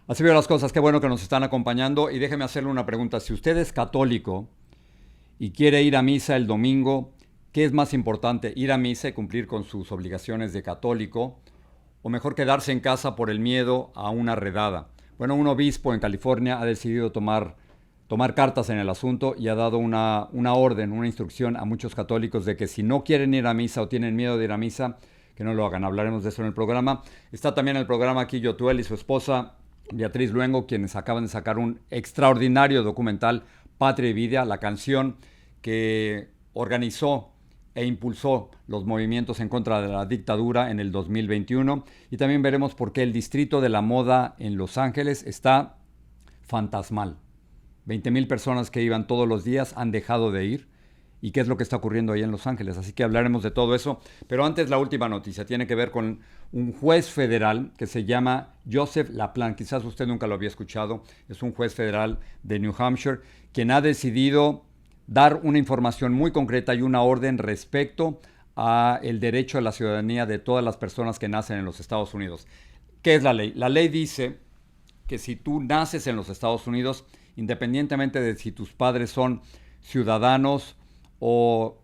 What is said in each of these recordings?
Así veo las cosas, qué bueno que nos están acompañando y déjeme hacerle una pregunta. Si usted es católico y quiere ir a misa el domingo, ¿qué es más importante, ir a misa y cumplir con sus obligaciones de católico o mejor quedarse en casa por el miedo a una redada? Bueno, un obispo en California ha decidido tomar cartas en el asunto y ha dado una orden, una instrucción a muchos católicos de que si no quieren ir a misa o tienen miedo de ir a misa, que no lo hagan. Hablaremos de eso en el programa. Está también en el programa aquí Yotuel y su esposa Beatriz Luengo, quienes acaban de sacar un extraordinario documental, Patria y Vida, la canción que organizó e impulsó los movimientos en contra de la dictadura en el 2021. Y también veremos por qué el distrito de la moda en Los Ángeles está fantasmal. 20,000 personas que iban todos los días han dejado de ir. ¿Y qué es lo que está ocurriendo ahí en Los Ángeles? Así que hablaremos de todo eso. Pero antes, la última noticia tiene que ver con un juez federal que se llama Joseph LaPlante. Quizás usted nunca lo había escuchado. Es un juez federal de New Hampshire quien ha decidido dar una información muy concreta y una orden respecto a el derecho a la ciudadanía de todas las personas que nacen en los Estados Unidos. ¿Qué es la ley? La ley dice que si tú naces en los Estados Unidos, independientemente de si tus padres son ciudadanos o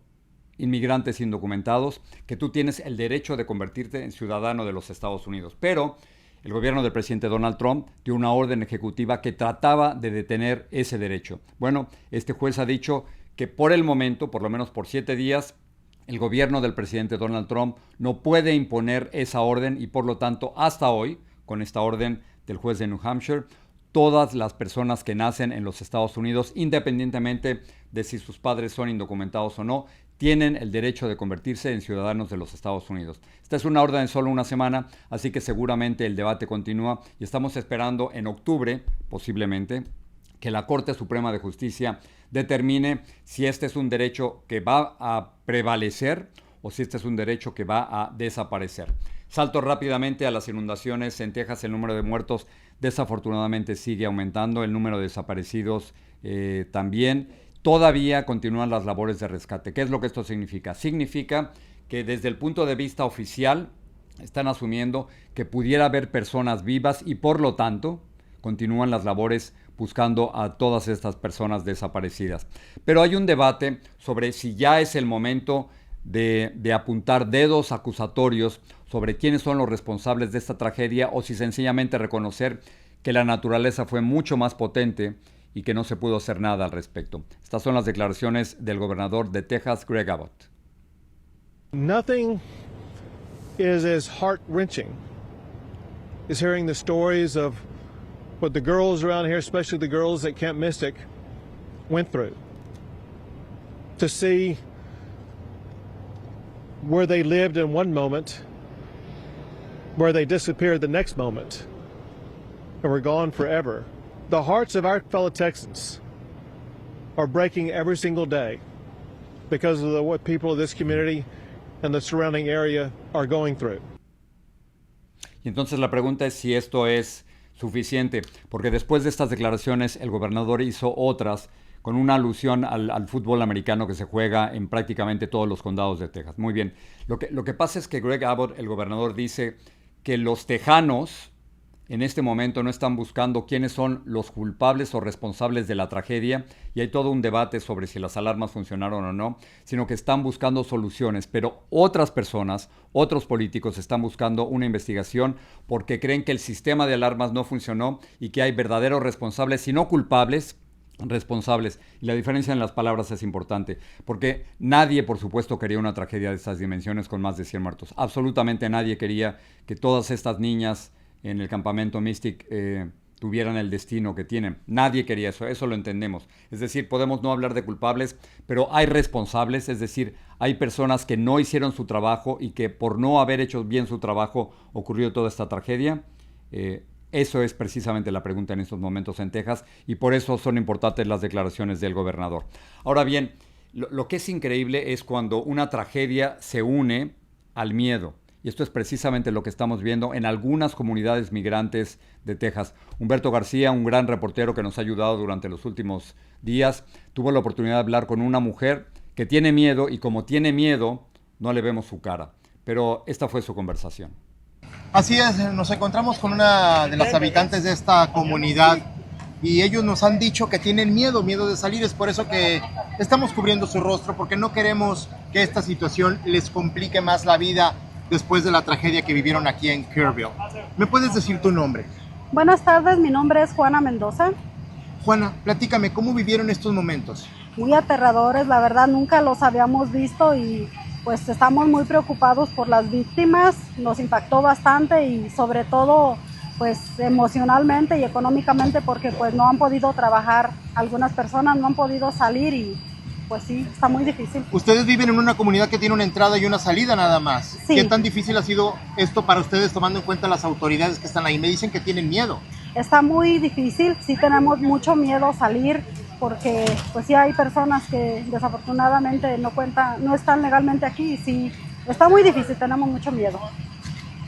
inmigrantes indocumentados, que tú tienes el derecho de convertirte en ciudadano de los Estados Unidos. Pero el gobierno del presidente Donald Trump dio una orden ejecutiva que trataba de detener ese derecho. Bueno, este juez ha dicho que por el momento, por lo menos por 7 días, el gobierno del presidente Donald Trump no puede imponer esa orden y por lo tanto hasta hoy, con esta orden del juez de New Hampshire, todas las personas que nacen en los Estados Unidos, independientemente de si sus padres son indocumentados o no, tienen el derecho de convertirse en ciudadanos de los Estados Unidos. Esta es una orden de solo una semana, así que seguramente el debate continúa y estamos esperando en octubre, posiblemente, que la Corte Suprema de Justicia determine si este es un derecho que va a prevalecer o si este es un derecho que va a desaparecer. Salto rápidamente a las inundaciones en Texas. El número de muertos desafortunadamente sigue aumentando, el número de desaparecidos también. Todavía continúan las labores de rescate. ¿Qué es lo que esto significa? Significa que desde el punto de vista oficial están asumiendo que pudiera haber personas vivas y por lo tanto continúan las labores buscando a todas estas personas desaparecidas. Pero hay un debate sobre si ya es el momento de apuntar dedos acusatorios sobre quiénes son los responsables de esta tragedia o si sencillamente reconocer que la naturaleza fue mucho más potente y que no se pudo hacer nada al respecto. Estas son las declaraciones del gobernador de Texas, Greg Abbott. Nothing is as heart-wrenching as hearing the stories of what the girls around here, especially the girls at Camp Mystic, went through. To see where they lived in one moment, where they disappeared the next moment, and were gone forever. The hearts of our fellow Texans are breaking every single day because of what people of this community and the surrounding area are going through. Y entonces la pregunta es si esto es suficiente, porque después de estas declaraciones el gobernador hizo otras con una alusión al fútbol americano que se juega en prácticamente todos los condados de Texas. Muy bien, lo que pasa es que Greg Abbott, el gobernador, dice que los tejanos en este momento no están buscando quiénes son los culpables o responsables de la tragedia, y hay todo un debate sobre si las alarmas funcionaron o no, sino que están buscando soluciones. Pero otras personas, otros políticos están buscando una investigación porque creen que el sistema de alarmas no funcionó y que hay verdaderos responsables y no culpables, responsables. Y la diferencia en las palabras es importante, porque nadie, por supuesto, quería una tragedia de estas dimensiones con más de 100 muertos. Absolutamente nadie quería que todas estas niñas en el campamento Mystic tuvieran el destino que tienen. Nadie quería eso, eso lo entendemos. Es decir, podemos no hablar de culpables, pero hay responsables, es decir, hay personas que no hicieron su trabajo y que por no haber hecho bien su trabajo ocurrió toda esta tragedia. Eso es precisamente la pregunta en estos momentos en Texas y por eso son importantes las declaraciones del gobernador. Ahora bien, lo que es increíble es cuando una tragedia se une al miedo. Y esto es precisamente lo que estamos viendo en algunas comunidades migrantes de Texas. Humberto García, un gran reportero que nos ha ayudado durante los últimos días, tuvo la oportunidad de hablar con una mujer que tiene miedo y como tiene miedo, no le vemos su cara. Pero esta fue su conversación. Así es, nos encontramos con una de las habitantes de esta comunidad y ellos nos han dicho que tienen miedo de salir. Es por eso que estamos cubriendo su rostro, porque no queremos que esta situación les complique más la vida después de la tragedia que vivieron aquí en Kerrville. ¿Me puedes decir tu nombre? Buenas tardes, mi nombre es Juana Mendoza. Juana, platícame, ¿cómo vivieron estos momentos? Muy aterradores, la verdad nunca los habíamos visto y pues estamos muy preocupados por las víctimas. Nos impactó bastante y sobre todo pues emocionalmente y económicamente, porque pues no han podido trabajar, algunas personas no han podido salir y pues sí, está muy difícil. Ustedes viven en una comunidad que tiene una entrada y una salida nada más. Sí. ¿Qué tan difícil ha sido esto para ustedes, tomando en cuenta las autoridades que están ahí? Me dicen que tienen miedo. Está muy difícil, sí tenemos mucho miedo a salir, porque pues sí hay personas que desafortunadamente no están legalmente aquí y sí, está muy difícil, tenemos mucho miedo.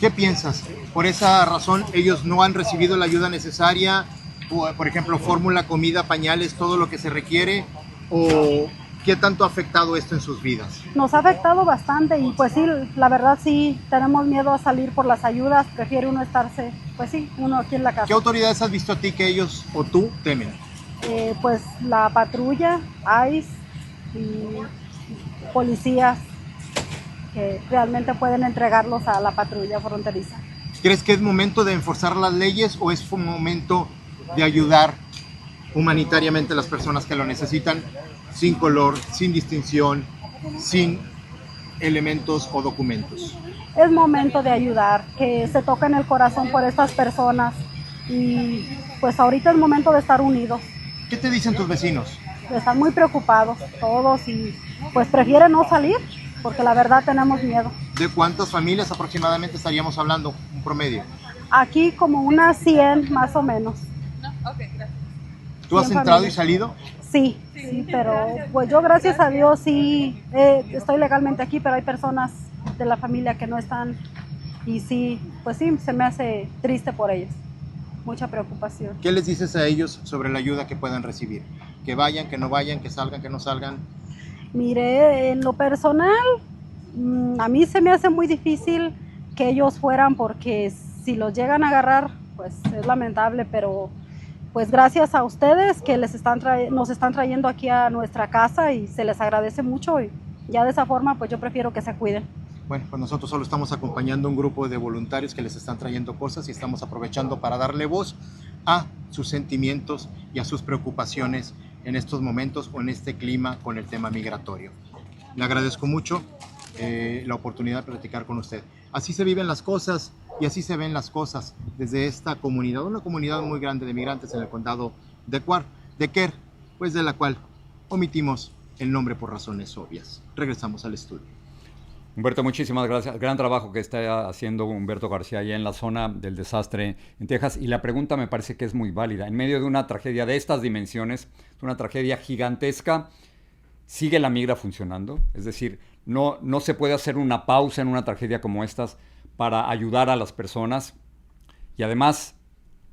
¿Qué piensas? Por esa razón ellos no han recibido la ayuda necesaria, por ejemplo, fórmula, comida, pañales, todo lo que se requiere, o ¿qué tanto ha afectado esto en sus vidas? Nos ha afectado bastante y pues sí, la verdad sí, tenemos miedo a salir por las ayudas, prefiere uno estarse, pues sí, uno aquí en la casa. ¿Qué autoridades has visto a ti que ellos o tú temen? Pues la patrulla, ICE y policías que realmente pueden entregarlos a la patrulla fronteriza. ¿Crees que es momento de enforzar las leyes o es un momento de ayudar humanitariamente a las personas que lo necesitan, sin color, sin distinción, sin elementos o documentos? Es momento de ayudar, que se toquen el corazón por estas personas y pues ahorita es momento de estar unidos. ¿Qué te dicen tus vecinos? Están muy preocupados todos y pues prefieren no salir porque la verdad tenemos miedo. ¿De cuántas familias aproximadamente estaríamos hablando, un promedio? Aquí como unas 100 más o menos. ¿Tú has 100 entrado familias. y salido? Sí, pero pues yo gracias a Dios sí estoy legalmente aquí, pero hay personas de la familia que no están y sí, pues sí, se me hace triste por ellos. Mucha preocupación. ¿Qué les dices a ellos sobre la ayuda que puedan recibir? ¿Que vayan, que no vayan, que salgan, que no salgan? Mire, en lo personal, a mí se me hace muy difícil que ellos fueran porque si los llegan a agarrar, pues es lamentable, pero pues gracias a ustedes que nos están trayendo aquí a nuestra casa y se les agradece mucho y ya de esa forma pues yo prefiero que se cuiden. Bueno, pues nosotros solo estamos acompañando a un grupo de voluntarios que les están trayendo cosas y estamos aprovechando para darle voz a sus sentimientos y a sus preocupaciones en estos momentos o en este clima con el tema migratorio. Le agradezco mucho la oportunidad de platicar con usted. Así se viven las cosas y así se ven las cosas desde esta comunidad, una comunidad muy grande de migrantes en el condado de Kerr, pues de la cual omitimos el nombre por razones obvias. Regresamos al estudio. Humberto, muchísimas gracias. Gran trabajo que está haciendo Humberto García allá en la zona del desastre en Texas. Y la pregunta me parece que es muy válida. En medio de una tragedia de estas dimensiones, una tragedia gigantesca, ¿sigue la migra funcionando? Es decir, no se puede hacer una pausa en una tragedia como estas para ayudar a las personas. Y además,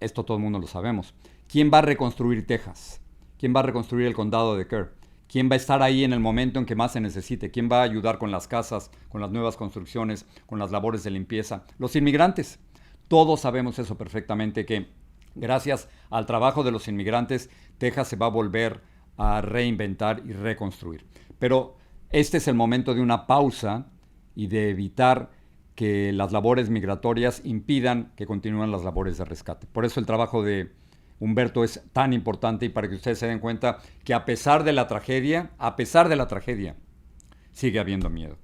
esto todo el mundo lo sabemos, ¿quién va a reconstruir Texas? ¿Quién va a reconstruir el condado de Kerr? ¿Quién va a estar ahí en el momento en que más se necesite? ¿Quién va a ayudar con las casas, con las nuevas construcciones, con las labores de limpieza? Los inmigrantes. Todos sabemos eso perfectamente, que gracias al trabajo de los inmigrantes, Texas se va a volver a reinventar y reconstruir. Pero este es el momento de una pausa y de evitar que las labores migratorias impidan que continúen las labores de rescate. Por eso el trabajo de Humberto es tan importante y para que ustedes se den cuenta que a pesar de la tragedia, sigue habiendo miedo.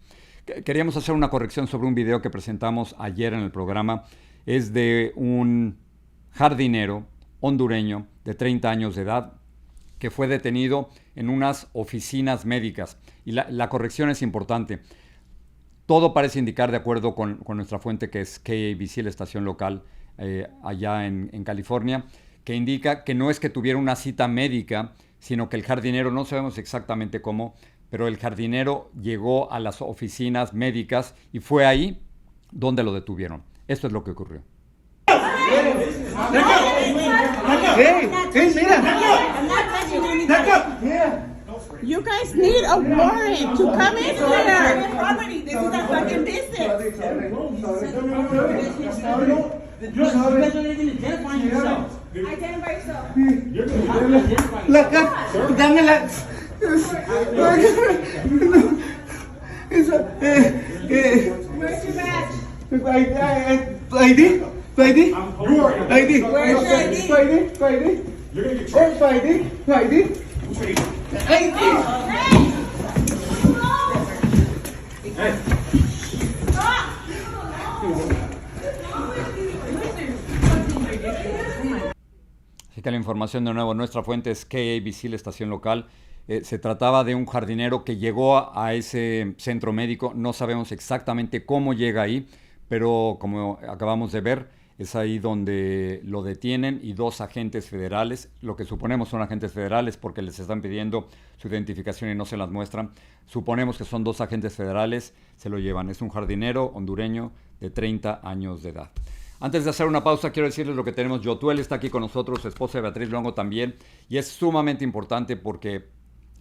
Queríamos hacer una corrección sobre un video que presentamos ayer en el programa. Es de un jardinero hondureño de 30 años de edad que fue detenido en unas oficinas médicas. Y la corrección es importante. Todo parece indicar, de acuerdo con nuestra fuente que es KABC, la estación local allá en California, que indica que no es que tuviera una cita médica, sino que el jardinero, no sabemos exactamente cómo, pero el jardinero llegó a las oficinas médicas y fue ahí donde lo detuvieron. Esto es lo que ocurrió. Hey, mira. You guys need a warrant to come in here. Property. This is a fucking business. You guys don't even identify yourselves. Identify yourself. Dame la. Where's your badge? ID? Where's your ID? Así que la información de nuevo, nuestra fuente es KABC, la estación local. Se trataba de un jardinero que llegó a ese centro médico. No sabemos exactamente cómo llega ahí, pero como acabamos de ver, es ahí donde lo detienen y 2 agentes federales, lo que suponemos son agentes federales porque les están pidiendo su identificación y no se las muestran. Suponemos que son 2 agentes federales, se lo llevan. Es un jardinero hondureño de 30 años de edad. Antes de hacer una pausa, quiero decirles lo que tenemos. Yotuel está aquí con nosotros, su esposa Beatriz Luengo también, y es sumamente importante porque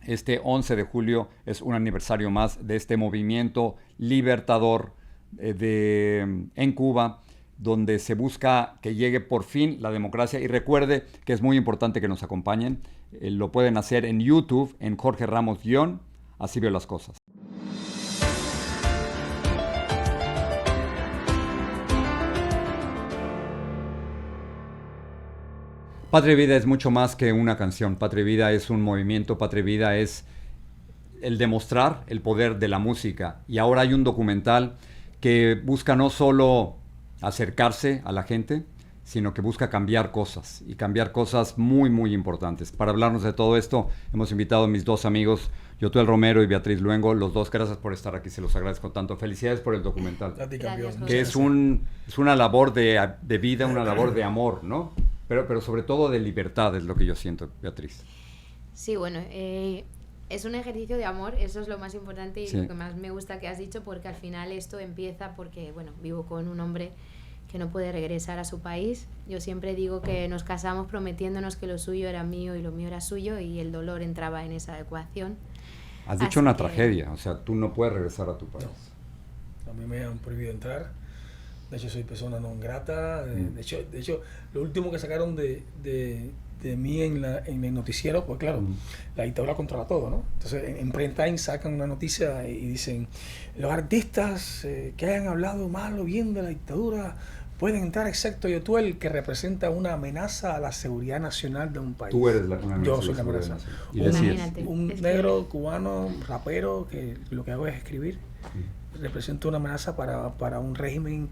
este 11 de julio es un aniversario más de este movimiento libertador en Cuba, donde se busca que llegue por fin la democracia. Y recuerde que es muy importante que nos acompañen. Lo pueden hacer en YouTube, en Jorge Ramos Guión. Así veo las cosas. Patria y Vida es mucho más que una canción. Patria y Vida es un movimiento. Patria y Vida es el demostrar el poder de la música. Y ahora hay un documental que busca no solo acercarse a la gente, sino que busca cambiar cosas, y cambiar cosas muy, muy importantes. Para hablarnos de todo esto, hemos invitado a mis 2 amigos, Yotuel Romero y Beatriz Luengo. Los 2, gracias por estar aquí, se los agradezco tanto. Felicidades por el documental, que es una labor de vida, una labor de amor, ¿no? Pero sobre todo de libertad, es lo que yo siento, Beatriz. Sí, bueno, es un ejercicio de amor, eso es lo más importante y Sí. lo que más me gusta que has dicho, porque al final esto empieza porque, bueno, vivo con un hombre que no puede regresar a su país. Yo siempre digo que nos casamos prometiéndonos que lo suyo era mío y lo mío era suyo, y el dolor entraba en esa ecuación. Has dicho Así una que- tragedia, o sea, tú no puedes regresar a tu país. A mí me han prohibido entrar. De hecho, soy persona non grata. De hecho, lo último que sacaron de mí en el noticiero, pues claro, la dictadura controla todo, ¿no? Entonces, en Prime Time sacan una noticia y dicen: los artistas que hayan hablado mal o bien de la dictadura pueden entrar, excepto Yotuel, que representa una amenaza a la seguridad nacional de un país. Tú eres una amenaza. Yo soy a la una seguridad amenaza. nacional. Y decías, Imagínate. Un Es que- negro cubano, rapero, que lo que hago es escribir, representa una amenaza para un régimen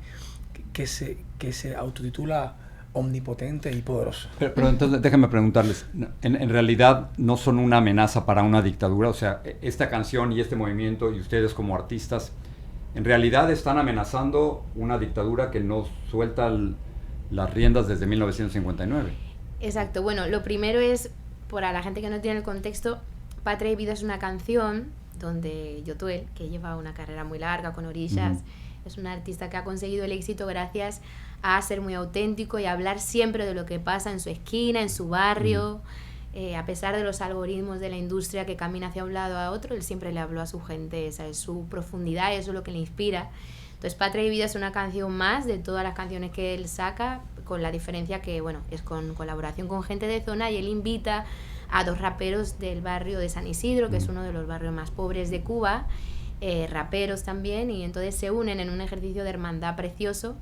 que se autotitula omnipotente y poderoso. pero entonces déjenme preguntarles, en realidad no son una amenaza para una dictadura, o sea, esta canción y este movimiento y ustedes como artistas, en realidad están amenazando una dictadura que no suelta las riendas desde 1959. Exacto, bueno, lo primero es, para la gente que no tiene el contexto, Patria y Vida es una canción donde Yotuel, que lleva una carrera muy larga con Orishas, es un artista que ha conseguido el éxito gracias a ser muy auténtico y a hablar siempre de lo que pasa en su esquina, en su barrio. A pesar de los algoritmos de la industria que camina hacia un lado a otro, él siempre le habló a su gente, esa es su profundidad, eso es lo que le inspira. Entonces, Patria y Vida es una canción más de todas las canciones que él saca, con la diferencia que, bueno, es con colaboración con gente de zona, y él invita a 2 raperos del barrio de San Isidro, que es uno de los barrios más pobres de Cuba, raperos también, y entonces se unen en un ejercicio de hermandad precioso,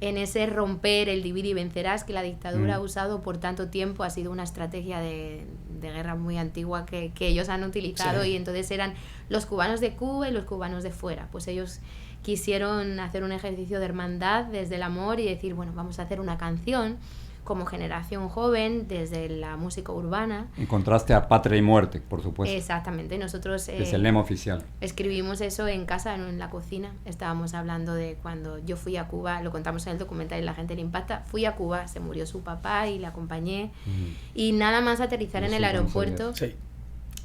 en ese romper el divide y vencerás que la dictadura ha usado por tanto tiempo. Ha sido una estrategia de guerra muy antigua que ellos han utilizado, y entonces eran los cubanos de Cuba y los cubanos de fuera. Pues ellos quisieron hacer un ejercicio de hermandad desde el amor y decir, bueno, vamos a hacer una canción como generación joven desde la música urbana. En contraste a Patria y Muerte, por supuesto. Exactamente, nosotros Que es el lema oficial. escribimos eso en casa, en la cocina. Estábamos hablando de cuando yo fui a Cuba, lo contamos en el documental y la gente le impacta. Fui a Cuba, se murió su papá y le acompañé. Y nada más aterrizar en el aeropuerto, Sí.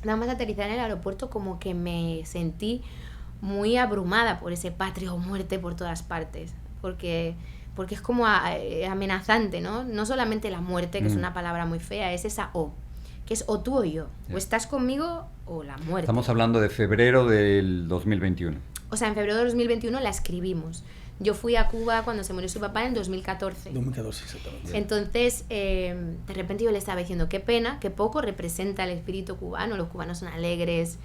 nada más aterrizar en el aeropuerto, como que me sentí muy abrumada por ese patria o muerte por todas partes. Porque es como amenazante, ¿no? No solamente la muerte, que es una palabra muy fea, es esa O, que es o tú o yo. O estás conmigo o la muerte. Estamos hablando de febrero del 2021. O sea, en febrero de 2021 la escribimos. Yo fui a Cuba cuando se murió su papá en 2014. 2014, exactamente. Entonces, de repente yo le estaba diciendo, qué pena, que poco representa el espíritu cubano, los cubanos son alegres,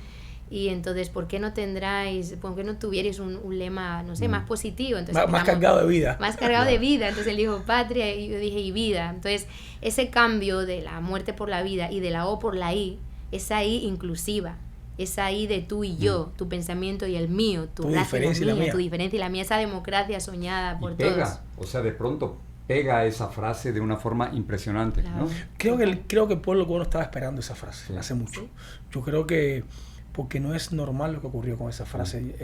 y entonces, ¿por qué no tuvierais un lema, no sé, más positivo? Entonces, Más cargado de vida. Más cargado de vida. Entonces él dijo patria, y yo dije, y vida. Entonces, ese cambio de la muerte por la vida y de la O por la I, esa I inclusiva, esa I de tú y yo, tu pensamiento y el mío, tu diferencia y la mía. tu diferencia y la mía, esa democracia soñada por y pega, todos. o sea, de pronto pega esa frase de una forma impresionante, Claro. ¿no? Creo que el pueblo cubano estaba esperando esa frase Sí. hace mucho. Sí. Yo creo que porque no es normal lo que ocurrió con esa frase.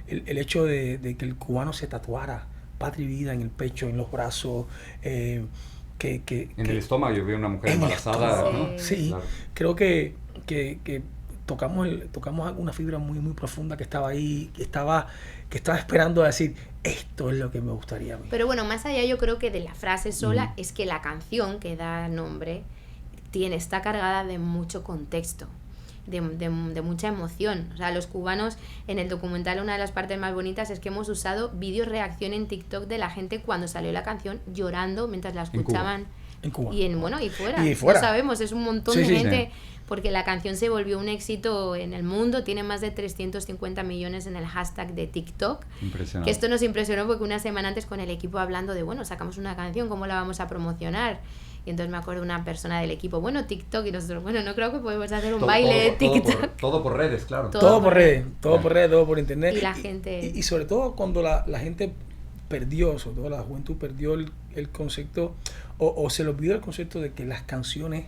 El hecho de que el cubano se tatuara patria y vida en el pecho, en los brazos, En el estómago yo veo una mujer en el embarazada, estómago. ¿no? Sí, Claro. creo que tocamos una fibra muy, muy profunda que estaba ahí, que estaba esperando a decir, esto es lo que me gustaría a mí. Pero bueno, más allá yo creo que de la frase sola, es que la canción que da nombre está cargada de mucho contexto. De mucha emoción. O sea, los cubanos, en el documental, una de las partes más bonitas es que hemos usado vídeos reacción en TikTok de la gente cuando salió la canción llorando mientras la escuchaban. En Cuba. Y fuera. Y fuera. Lo sabemos, es un montón Sí, de sí, gente, porque la canción se volvió un éxito en el mundo, tiene más de 350 millones en el hashtag de TikTok. Impresionante. Que esto nos impresionó porque una semana antes con el equipo hablando de, bueno, sacamos una canción, ¿cómo la vamos a promocionar? Y entonces me acuerdo de una persona del equipo, bueno, TikTok, y nosotros, bueno, no creo que podemos hacer un baile de TikTok. Todo por redes, claro. Todo por redes, todo por internet. Y la gente... Y sobre todo cuando la gente perdió, sobre todo la juventud perdió el concepto, o se le olvidó el concepto de que las canciones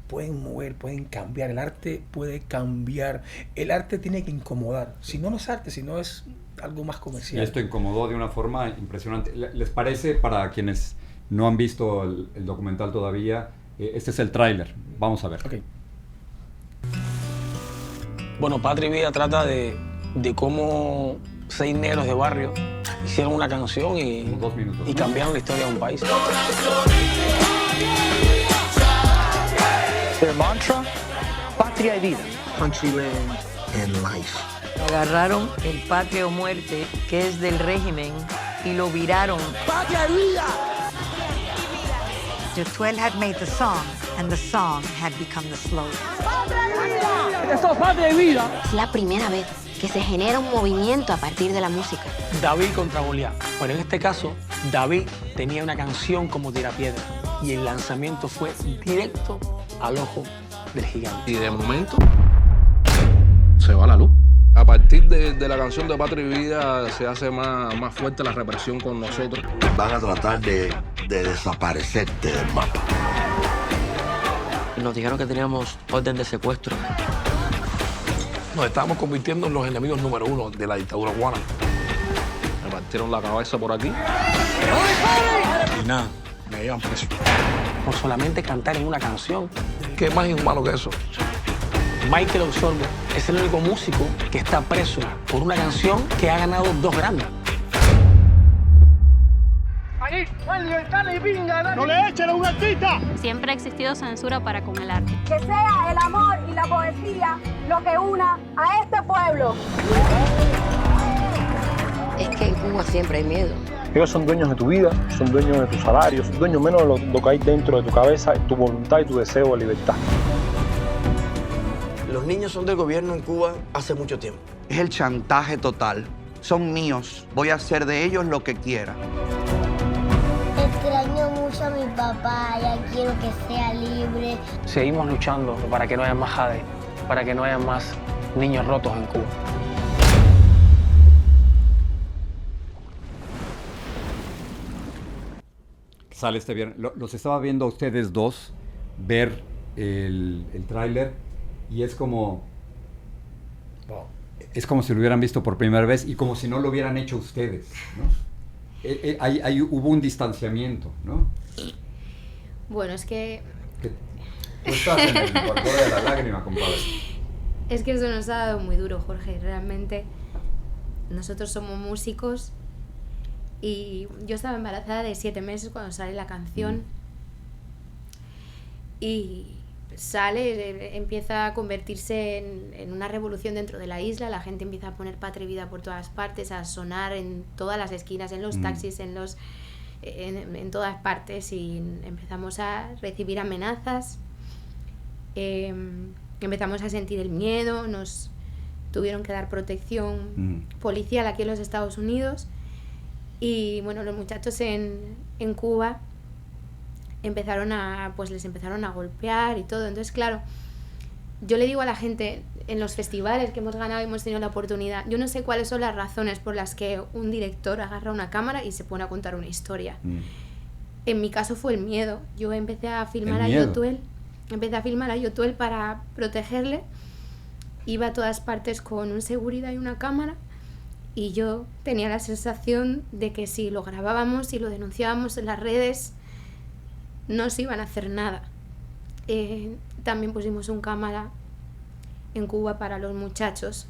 pueden mover, pueden cambiar, el arte puede cambiar, el arte tiene que incomodar, si no, no es arte, si no es algo más Y comercial. esto incomodó de una forma impresionante. ¿Les parece, para quienes no han visto el documental todavía, este es el tráiler? Vamos a ver. Okay. Bueno, Patria y Vida trata de cómo 6 negros de barrio hicieron una canción Como 2 minutos, y ¿no? cambiaron la historia de un país. Their mantra, patria y vida. Countryland and life. Agarraron el Patria o Muerte, que es del régimen, y lo viraron. ¡Patria y vida! Yotuel had made the song, and the song had become the slogan. ¡Esto es patria y vida! Es la primera vez que se genera un movimiento a partir de la música. David contra Goliat. Bueno, en este caso, David tenía una canción como Tirapiedra y el lanzamiento fue directo al ojo del gigante. Y de momento se va la luz. A partir de la canción de Patria y Vida se hace más fuerte la represión con nosotros. Van a tratar de desaparecerte del mapa. Nos dijeron que teníamos orden de secuestro. Nos estábamos convirtiendo en los enemigos número 1 de la dictadura cubana. Me partieron la cabeza por aquí. Y nada, me llevan preso. Por solamente cantar en una canción. ¿Qué es más inhumano que eso? Michael Osorno es el único músico que está preso por una canción que ha ganado 2 Grammy. ¡No le echen a un artista! Siempre ha existido censura para con el arte. Que sea el amor y la poesía lo que una a este pueblo. Es que en Cuba siempre hay miedo. Ellos son dueños de tu vida, son dueños de tu salario, son dueños menos de lo que hay dentro de tu cabeza, tu voluntad y tu deseo de libertad. Los niños son del gobierno en Cuba hace mucho tiempo. Es el chantaje total. Son míos. Voy a hacer de ellos lo que quiera. Extraño mucho a mi papá, ya quiero que sea libre. Seguimos luchando para que no haya más Jade, para que no haya más niños rotos en Cuba. Sale este viernes. Los estaba viendo a ustedes dos ver el tráiler y es como... Wow. Es como si lo hubieran visto por primera vez y como si no lo hubieran hecho ustedes, ¿no? Hubo un distanciamiento, ¿no? Bueno, es que... Tú estás en el borde de la lágrima, compadre. Es que eso nos ha dado muy duro, Jorge. Realmente nosotros somos músicos y yo estaba embarazada de 7 meses cuando sale la canción y sale, empieza a convertirse en una revolución dentro de la isla, la gente empieza a poner Patria y Vida por todas partes, a sonar en todas las esquinas, en los taxis, en todas partes, y empezamos a recibir amenazas, empezamos a sentir el miedo, nos tuvieron que dar protección policial aquí en los Estados Unidos, y bueno, los muchachos en Cuba les empezaron a golpear y todo. Entonces, claro, yo le digo a la gente en los festivales que hemos ganado y hemos tenido la oportunidad, yo no sé cuáles son las razones por las que un director agarra una cámara y se pone a contar una historia. En mi caso fue el miedo. Yo empecé a filmar a Yotuel, para protegerle. Iba a todas partes con un seguridad y una cámara, y yo tenía la sensación de que si lo grabábamos y lo denunciábamos en las redes, no se iban a hacer nada. También pusimos un cámara en Cuba para los muchachos,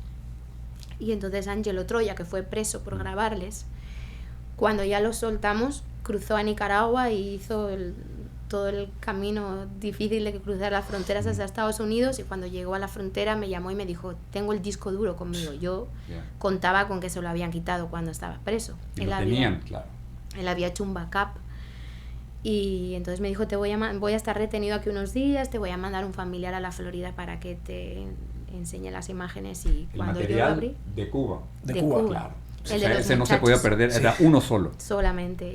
y entonces Angelo Troya, que fue preso por grabarles, cuando ya lo soltamos, cruzó a Nicaragua y hizo todo el camino difícil de cruzar las fronteras hasta Estados Unidos, y cuando llegó a la frontera me llamó y me dijo, tengo el disco duro conmigo. Yo contaba con que se lo habían quitado cuando estaba preso. Y lo tenían, claro. Él había hecho un backup. Y entonces me dijo, voy a estar retenido aquí unos días, te voy a mandar un familiar a la Florida para que te enseñe las imágenes. Y el cuando material yo lo abrí, de Cuba. De Cuba, claro. El de los ese no se podía perder, era uno solo. Solamente.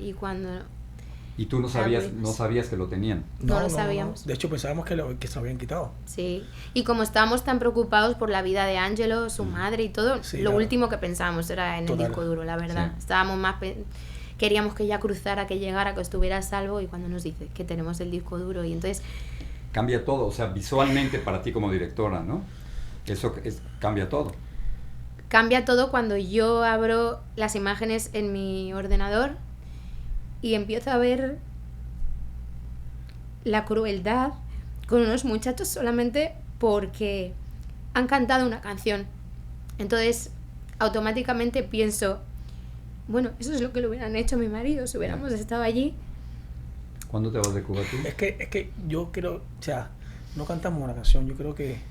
Y tú no sabías que lo tenían. No lo sabíamos. No. De hecho, pensábamos que se lo habían quitado. Sí. Y como estábamos tan preocupados por la vida de Angelo, su madre y todo, lo último que pensábamos era en el disco duro, la verdad. Sí. Estábamos más... Queríamos que ya cruzara, que llegara, que estuviera a salvo, y cuando nos dice que tenemos el disco duro, y entonces... Cambia todo, o sea, visualmente para ti como directora, ¿no? Cambia todo. Cambia todo cuando yo abro las imágenes en mi ordenador y empiezo a ver la crueldad con unos muchachos solamente porque han cantado una canción. Entonces, automáticamente pienso... Bueno, eso es lo que le hubieran hecho a mi marido si hubiéramos estado allí. ¿Cuándo te vas de Cuba tú? Es que yo creo, o sea, no cantamos una canción, yo creo que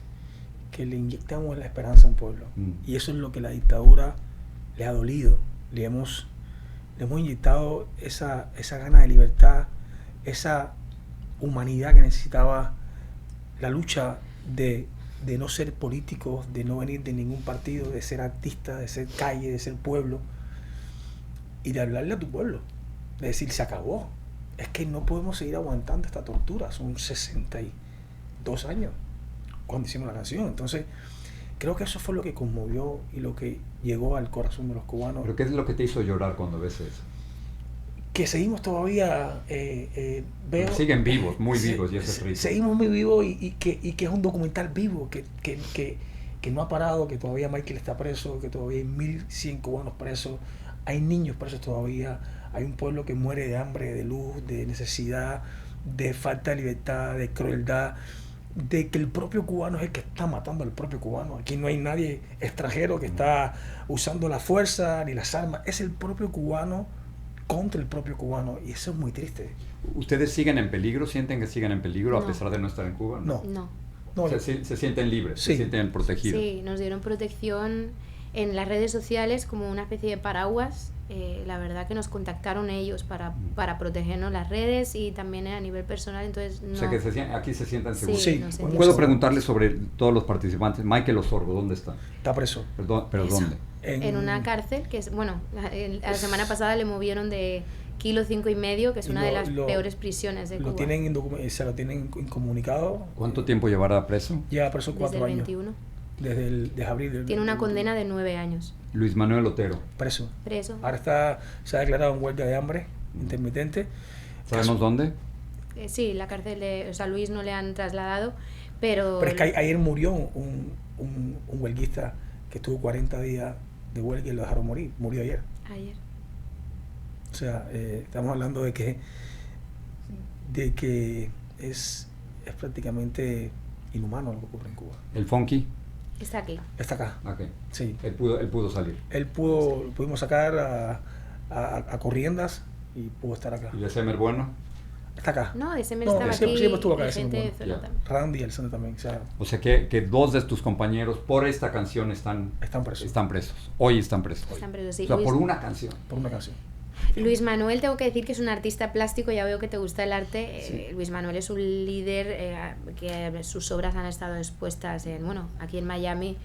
le inyectamos la esperanza a un pueblo. Y eso es lo que la dictadura le ha dolido. Le hemos inyectado esa gana de libertad, esa humanidad que necesitaba, la lucha de no ser políticos, de no venir de ningún partido, de ser artista, de ser calle, de ser pueblo. Y de hablarle a tu pueblo, de decir, se acabó. Es que no podemos seguir aguantando esta tortura. Son 62 años cuando hicimos la canción. Entonces, creo que eso fue lo que conmovió y lo que llegó al corazón de los cubanos. ¿Pero qué es lo que te hizo llorar cuando ves eso? Que seguimos todavía... siguen vivos, muy vivos, y eso es triste. Seguimos muy vivos y que es un documental vivo, que no ha parado, que todavía Michael está preso, que todavía hay 1.100 cubanos presos. Hay niños presos todavía, hay un pueblo que muere de hambre, de luz, de necesidad, de falta de libertad, de crueldad, de que el propio cubano es el que está matando al propio cubano. Aquí no hay nadie extranjero que está usando la fuerza ni las armas, es el propio cubano contra el propio cubano, y eso es muy triste. ¿Ustedes siguen en peligro? ¿Sienten que siguen en peligro a pesar de no estar en Cuba? No. Se sienten libres, se sienten protegidos. Sí, nos dieron protección en las redes sociales como una especie de paraguas. La verdad que nos contactaron ellos para protegernos las redes y también a nivel personal, entonces no. O sea que aquí se sientan seguros. Sí, Puedo preguntarle sobre todos los participantes. Michael Osorbo, ¿dónde está? Está preso. ¿Pero dónde? En una cárcel que es, bueno, la semana pasada le movieron de 1,5 kilos, que es una de las peores prisiones de Cuba. Se lo tienen incomunicado. ¿Cuánto tiempo llevará preso? Lleva preso 4 años. Desde el 21. Desde abril. Tiene una condena de 9 años. Luis Manuel Otero. Preso. Ahora se ha declarado en huelga de hambre intermitente. ¿Sabemos dónde? Sí, la cárcel de San Luis no le han trasladado, pero es que ayer murió un huelguista que estuvo 40 días de huelga y lo dejaron morir. Murió ayer. O sea, estamos hablando de que es prácticamente inhumano lo que ocurre en Cuba. ¿El Funky? Está aquí. Está acá. Okay. Sí. Él pudo salir. Pudimos sacar a corriendas y pudo estar acá. ¿Y de Semer Bueno? Está acá. No, ese mes estaba aquí. Siempre estuvo acá. Y gente de Zona también. Randy y Alexander también. O sea que 2 de tus compañeros por esta canción están presos. Hoy están presos. Están presos, sí. O sea, Luis, por una canción. Por una canción. Luis Manuel, tengo que decir que es un artista plástico, ya veo que te gusta el arte. Sí. Luis Manuel es un líder que sus obras han estado expuestas aquí en Miami.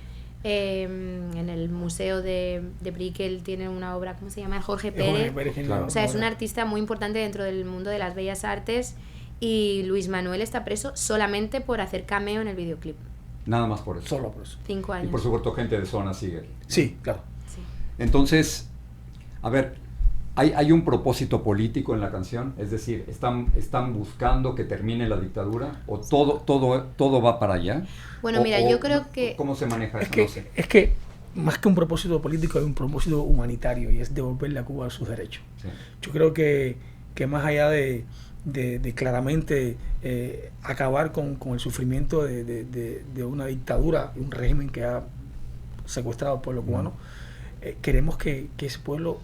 En el museo de Brickell tiene una obra, ¿cómo se llama? Jorge Pérez. Claro. O sea, es un artista muy importante dentro del mundo de las bellas artes, y Luis Manuel está preso solamente por hacer cameo en el videoclip. Nada más por eso. Solo por eso. 5 años. Y por supuesto gente de Zona sigue. Sí, claro. Sí. Entonces, a ver, ¿hay un propósito político en la canción? Es decir, ¿están buscando que termine la dictadura? ¿O todo va para allá? Bueno, mira, yo creo que... ¿Cómo se maneja eso? No sé. Es que más que un propósito político hay un propósito humanitario, y es devolverle a Cuba sus derechos. Sí. Yo creo que más allá de claramente acabar con el sufrimiento de una dictadura, un régimen que ha secuestrado al pueblo cubano, queremos que ese pueblo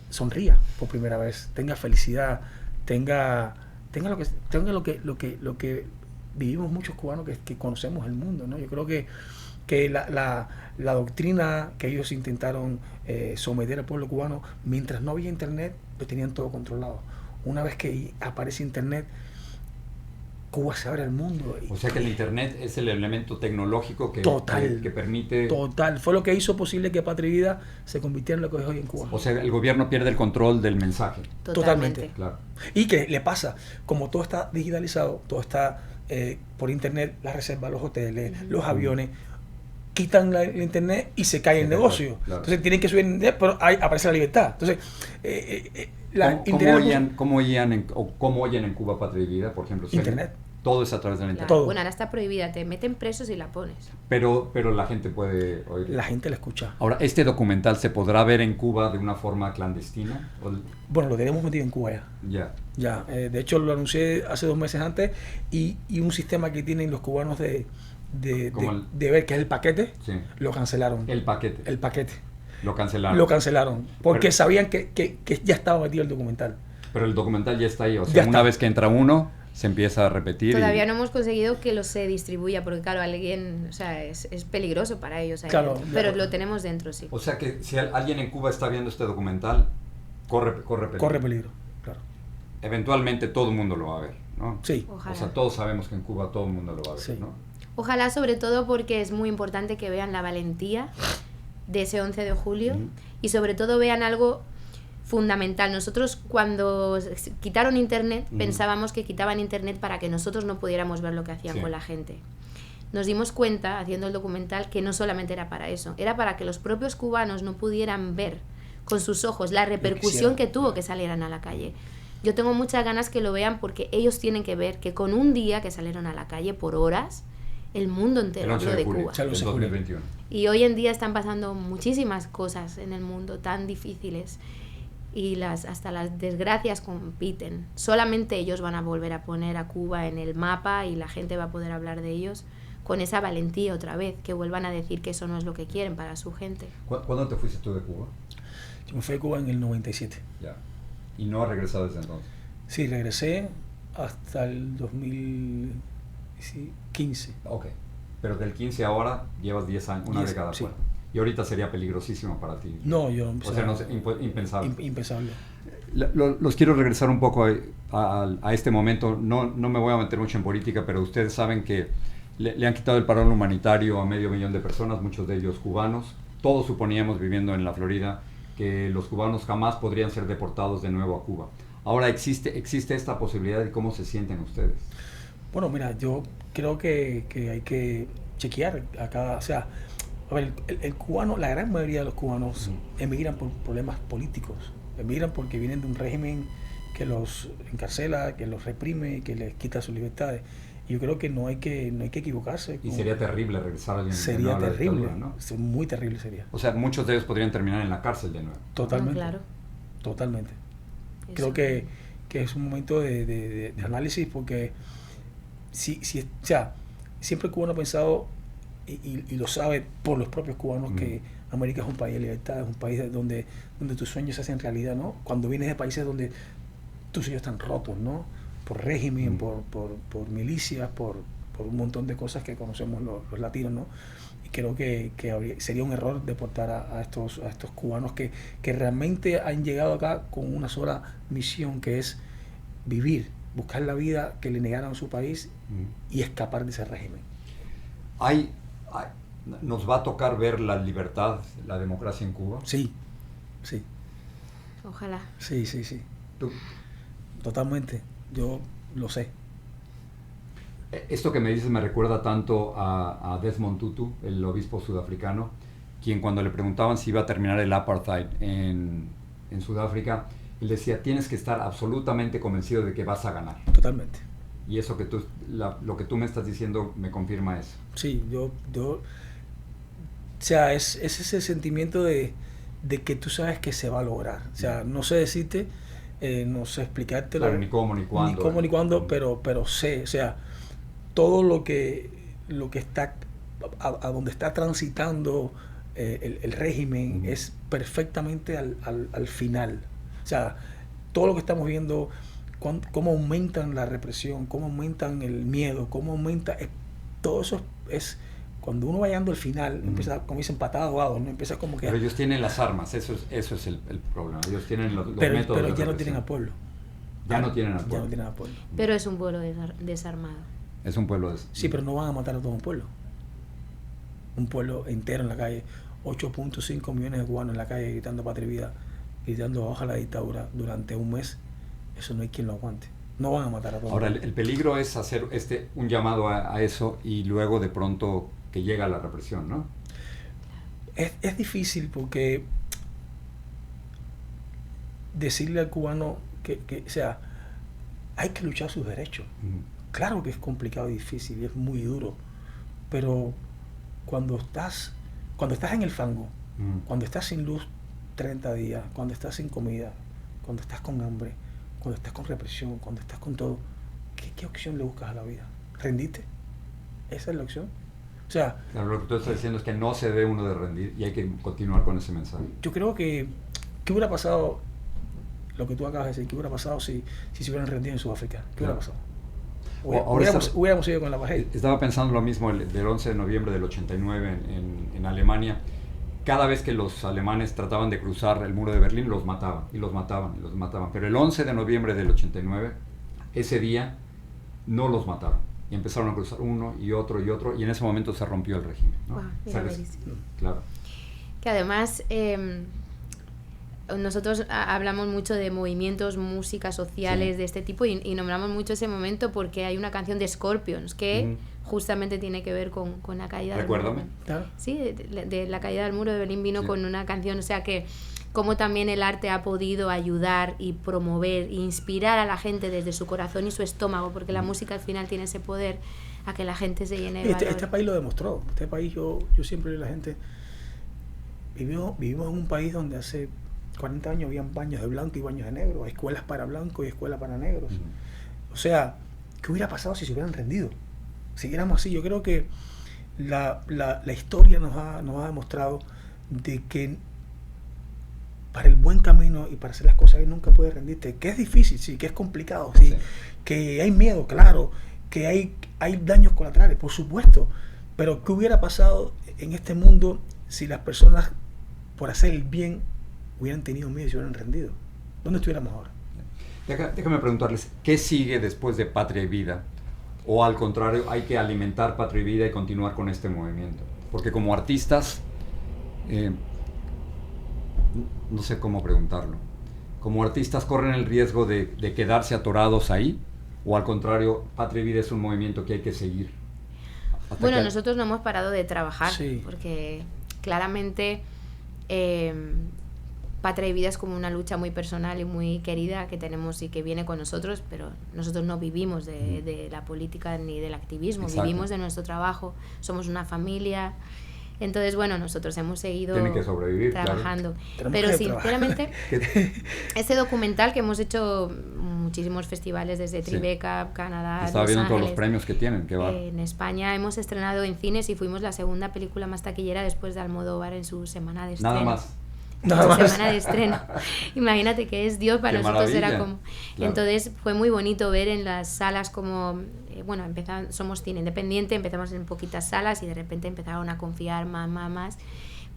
sonría por primera vez, tenga felicidad, tenga lo que vivimos muchos cubanos que conocemos el mundo, ¿no? Yo creo que la doctrina que ellos intentaron someter al pueblo cubano, mientras no había internet, lo tenían todo controlado. Una vez que aparece internet, Cuba se abre al mundo. O sea que el internet es el elemento tecnológico que permite... Total, fue lo que hizo posible que Patria y Vida se convirtiera en lo que es hoy en Cuba. O sea, el gobierno pierde el control del mensaje. Totalmente. Claro. Y que le pasa, como todo está digitalizado, todo está por internet, las reservas, los hoteles, los aviones, quitan el internet y se cae el negocio. Claro. Entonces tienen que subir internet, pero ahí aparece la libertad. Entonces, ¿Cómo oyen en Cuba Patria y Vida, por ejemplo? Internet. Todo es a través del internet. Todo. Bueno, ahora está prohibida, te meten presos y la pones. Pero la gente puede oír. La gente la escucha. Ahora, ¿este documental se podrá ver en Cuba de una forma clandestina? Bueno, lo tenemos metido en Cuba ya. De hecho, lo anuncié hace 2 meses antes, y un sistema que tienen los cubanos de ver que es el paquete, sí. Lo cancelaron. El paquete. Lo cancelaron. Porque sabían que ya estaba metido el documental. Pero el documental ya está ahí. O sea, una vez que entra uno, se empieza a repetir. Todavía no hemos conseguido que se distribuya, porque claro, alguien, o sea, es peligroso para ellos. Claro, pero lo tenemos dentro, sí. O sea que si alguien en Cuba está viendo este documental, corre peligro. Corre peligro, claro. Eventualmente todo el mundo lo va a ver, ¿no? Sí. Ojalá. O sea, todos sabemos que en Cuba todo el mundo lo va a ver, sí. ¿no? Ojalá, sobre todo porque es muy importante que vean la valentía de ese 11 de julio y sobre todo vean algo fundamental. Nosotros cuando quitaron internet pensábamos que quitaban internet para que nosotros no pudiéramos ver lo que hacían con la gente. Nos dimos cuenta haciendo el documental que no solamente era para eso, era para que los propios cubanos no pudieran ver con sus ojos la repercusión que tuvo que salieran a la calle. Yo tengo muchas ganas que lo vean, porque ellos tienen que ver que con un día que salieron a la calle por horas, el mundo entero habló de Cuba. El 2021. Y hoy en día están pasando muchísimas cosas en el mundo tan difíciles, y hasta las desgracias compiten. Solamente ellos van a volver a poner a Cuba en el mapa, y la gente va a poder hablar de ellos con esa valentía otra vez, que vuelvan a decir que eso no es lo que quieren para su gente. ¿Cuándo te fuiste tú de Cuba? Yo me fui de Cuba en el 97. Ya. ¿Y no has regresado desde entonces? Sí, regresé hasta el 2015. Ok. Pero del 15 ahora llevas 10 años, una década fuera. Y ahorita sería peligrosísimo para ti. No, yo... O sea, no sé, impensable. Impensable. Los quiero regresar un poco a este momento. No me voy a meter mucho en política, pero ustedes saben que le han quitado el perdón humanitario a 500,000 de personas, muchos de ellos cubanos. Todos suponíamos, viviendo en la Florida, que los cubanos jamás podrían ser deportados de nuevo a Cuba. Ahora existe esta posibilidad, y ¿cómo se sienten ustedes? Bueno, mira, yo creo que hay que chequear a cada... O sea, a ver, el cubano, la gran mayoría de los cubanos emigran por problemas políticos. Emigran porque vienen de un régimen que los encarcela, que los reprime, que les quita sus libertades. Y yo creo que no hay que equivocarse. Y sería terrible regresar a alguien. Sería terrible, ¿no? Muy terrible sería. O sea, muchos de ellos podrían terminar en la cárcel de nuevo. Totalmente. Claro. Totalmente. Eso. Creo que es un momento de análisis, porque o sea, siempre el cubano ha pensado, y lo sabe por los propios cubanos, que América es un país de libertad, es un país donde tus sueños se hacen realidad, ¿no? Cuando vienes de países donde tus sueños están rotos, ¿no? régimen, por milicias, por un montón de cosas que conocemos los latinos, ¿no? Y creo que sería un error deportar a estos cubanos que realmente han llegado acá con una sola misión, que es vivir, buscar la vida que le negaron a su país y escapar de ese régimen. ¿Nos va a tocar ver la libertad, la democracia en Cuba? Sí. Ojalá. Sí. ¿Tú? Totalmente. Yo lo sé. Esto que me dices me recuerda tanto a Desmond Tutu, el obispo sudafricano, quien cuando le preguntaban si iba a terminar el apartheid en Sudáfrica, él decía, tienes que estar absolutamente convencido de que vas a ganar. Totalmente. Y eso que lo que tú me estás diciendo me confirma eso. Sí, yo o sea, es ese sentimiento de que tú sabes que se va a lograr. O sea, no sé decirte, no sé explicártelo. Claro, ni cómo ni cuándo. Ni cómo ni cuándo, pero sé, o sea, todo lo que está, a donde está transitando el régimen es perfectamente al final. O sea, todo lo que estamos viendo, cómo aumentan la represión, cómo aumentan el miedo, cómo aumenta, todo eso es cuando uno va llegando al final, empieza, como dicen, patada ahogado, ¿no? Empieza como que... Pero ellos tienen las armas, eso es el problema. Ellos tienen los métodos. Pero ya no tienen al pueblo. Ya no tienen al pueblo. Ya no tienen al pueblo. Pero es un pueblo desarmado. Es un pueblo Sí, pero no van a matar a todo un pueblo. Un pueblo entero en la calle, 8.5 millones de cubanos en la calle gritando patria y vida, gritando baja la dictadura durante un mes. Eso no hay quien lo aguante. No van a matar a todo. Ahora, el peligro es hacer un llamado a eso y luego de pronto que llega la represión, ¿no? Es difícil porque decirle al cubano que o sea, hay que luchar sus derechos. Claro que es complicado y difícil y es muy duro, pero cuando estás en el fango, cuando estás sin luz 30 días, cuando estás sin comida, cuando estás con hambre, cuando estás con represión, cuando estás con todo, ¿qué opción le buscas a la vida? ¿Rendiste? ¿Esa es la opción? O sea... Claro, lo que tú estás diciendo es que no se debe uno de rendir y hay que continuar con ese mensaje. Yo creo que... ¿Qué hubiera pasado? Lo que tú acabas de decir, ¿qué hubiera pasado si se hubieran rendido en Sudáfrica? ¿Qué hubiera pasado? Hubiéramos ido con la bajada. Estaba pensando lo mismo del 11 de noviembre del 89 en Alemania. Cada vez que los alemanes trataban de cruzar el muro de Berlín, los mataban. Pero el 11 de noviembre del 89, ese día, no los mataron. Y empezaron a cruzar uno y otro, y en ese momento se rompió el régimen, ¿no? Wow, claro. Que además... nosotros hablamos mucho de movimientos, músicas sociales de este tipo y nombramos mucho ese momento porque hay una canción de Scorpions que justamente tiene que ver con la caída del muro. Claro. Sí, de la caída del muro de Berlín vino con una canción, o sea que como también el arte ha podido ayudar y promover e inspirar a la gente desde su corazón y su estómago, porque la música al final tiene ese poder a que la gente se llene de valor. Este país lo demostró. Este país, yo siempre digo a la gente, vivimos en un país donde hace 40 años habían baños de blanco y baños de negro, escuelas para blancos y escuelas para negros. O sea, ¿qué hubiera pasado si se hubieran rendido? Siguiéramos así. Yo creo que la historia nos ha demostrado de que para el buen camino y para hacer las cosas nunca puedes rendirte, que es difícil, sí, que es complicado, sí, que hay miedo, claro, que hay daños colaterales, por supuesto, pero ¿qué hubiera pasado en este mundo si las personas, por hacer el bien, hubieran tenido miedo y se hubieran rendido? ¿Dónde estuviéramos ahora? Déjame preguntarles, ¿qué sigue después de Patria y Vida? O al contrario, hay que alimentar Patria y Vida y continuar con este movimiento. Porque como artistas, no sé cómo preguntarlo, como artistas corren el riesgo de quedarse atorados ahí, o al contrario, Patria y Vida es un movimiento que hay que seguir. Bueno, nosotros no hemos parado de trabajar, porque claramente Patria y Vida es como una lucha muy personal y muy querida que tenemos y que viene con nosotros, pero nosotros no vivimos de la política ni del activismo. Exacto. Vivimos de nuestro trabajo, somos una familia. Entonces, bueno, nosotros hemos seguido trabajando. Claro. Pero sinceramente, ese documental que hemos hecho muchísimos festivales desde Tribeca, Canadá, Estaba viendo todos los premios que tienen. En España hemos estrenado en cines y fuimos la segunda película más taquillera después de Almodóvar en su semana de estreno. Nada más. semana de estreno. Imagínate que es Dios, para Qué nosotros maravilla. era como... Claro. Entonces fue muy bonito ver en las salas como... bueno, somos cine independiente, empezamos en poquitas salas y de repente empezaron a confiar más.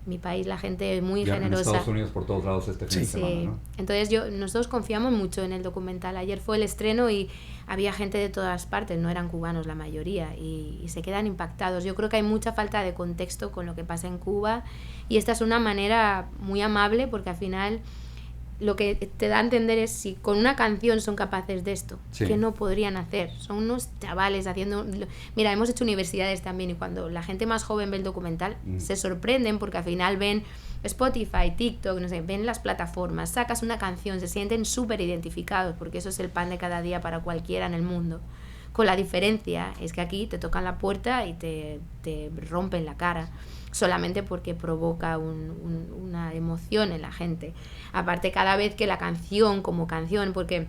Mi país, la gente muy Ya generosa. En Estados Unidos por todos lados este fin de semana, ¿no? Entonces nosotros confiamos mucho en el documental. Ayer fue el estreno y había gente de todas partes, no eran cubanos la mayoría, y se quedan impactados. Yo creo que hay mucha falta de contexto con lo que pasa en Cuba, y esta es una manera muy amable, porque al final lo que te da a entender es si con una canción son capaces de esto, Sí. que no podrían hacer. Son unos chavales haciendo... Mira, hemos hecho universidades también, y cuando la gente más joven ve el documental se sorprenden, porque al final ven Spotify, TikTok, no sé, ven las plataformas, sacas una canción, se sienten súper identificados, porque eso es el pan de cada día para cualquiera en el mundo. Con la diferencia es que aquí te tocan la puerta y te rompen la cara, solamente porque provoca una emoción en la gente. Aparte, cada vez que la canción como canción, porque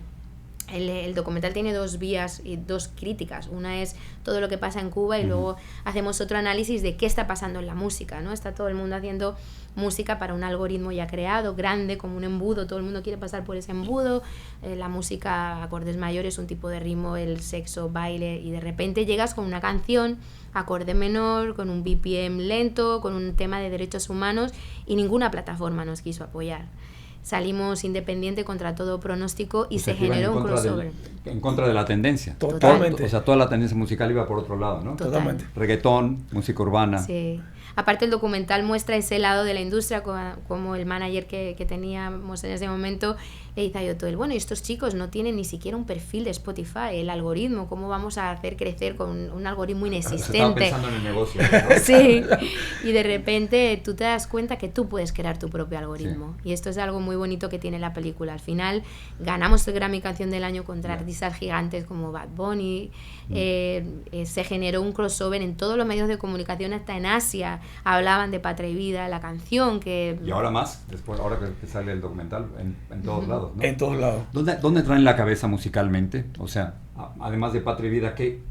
el documental tiene dos vías y dos críticas. Una es todo lo que pasa en Cuba, y luego hacemos otro análisis de qué está pasando en la música, ¿no? Está todo el mundo haciendo música para un algoritmo ya creado, grande, como un embudo, todo el mundo quiere pasar por ese embudo. La música, acordes mayores, un tipo de ritmo, el sexo, baile, y de repente llegas con una canción, acorde menor, con un BPM lento, con un tema de derechos humanos, y ninguna plataforma nos quiso apoyar. Salimos independiente contra todo pronóstico y O sea, se que iban generó un crossover. en contra de la tendencia. Totalmente. O sea, toda la tendencia musical iba por otro lado, ¿no? Totalmente. Reggaetón, música urbana. Sí. Aparte, el documental muestra ese lado de la industria, como el manager que teníamos en ese momento le dice a Yotuel, bueno, y estos chicos no tienen ni siquiera un perfil de Spotify, el algoritmo, ¿cómo vamos a hacer crecer con un algoritmo inexistente? Estaba pensando en el negocio, ¿no? Sí, y de repente tú te das cuenta que tú puedes crear tu propio algoritmo, y esto es algo muy bonito que tiene la película. Al final ganamos el Grammy Canción del Año contra artistas gigantes como Bad Bunny, se generó un crossover en todos los medios de comunicación, hasta en Asia hablaban de Patria y Vida, la canción que... Y ahora más, después, ahora que sale el documental, en todos lados, ¿no? En todos lados. ¿Dónde traen la cabeza musicalmente? O sea, además de Patria y Vida, ¿qué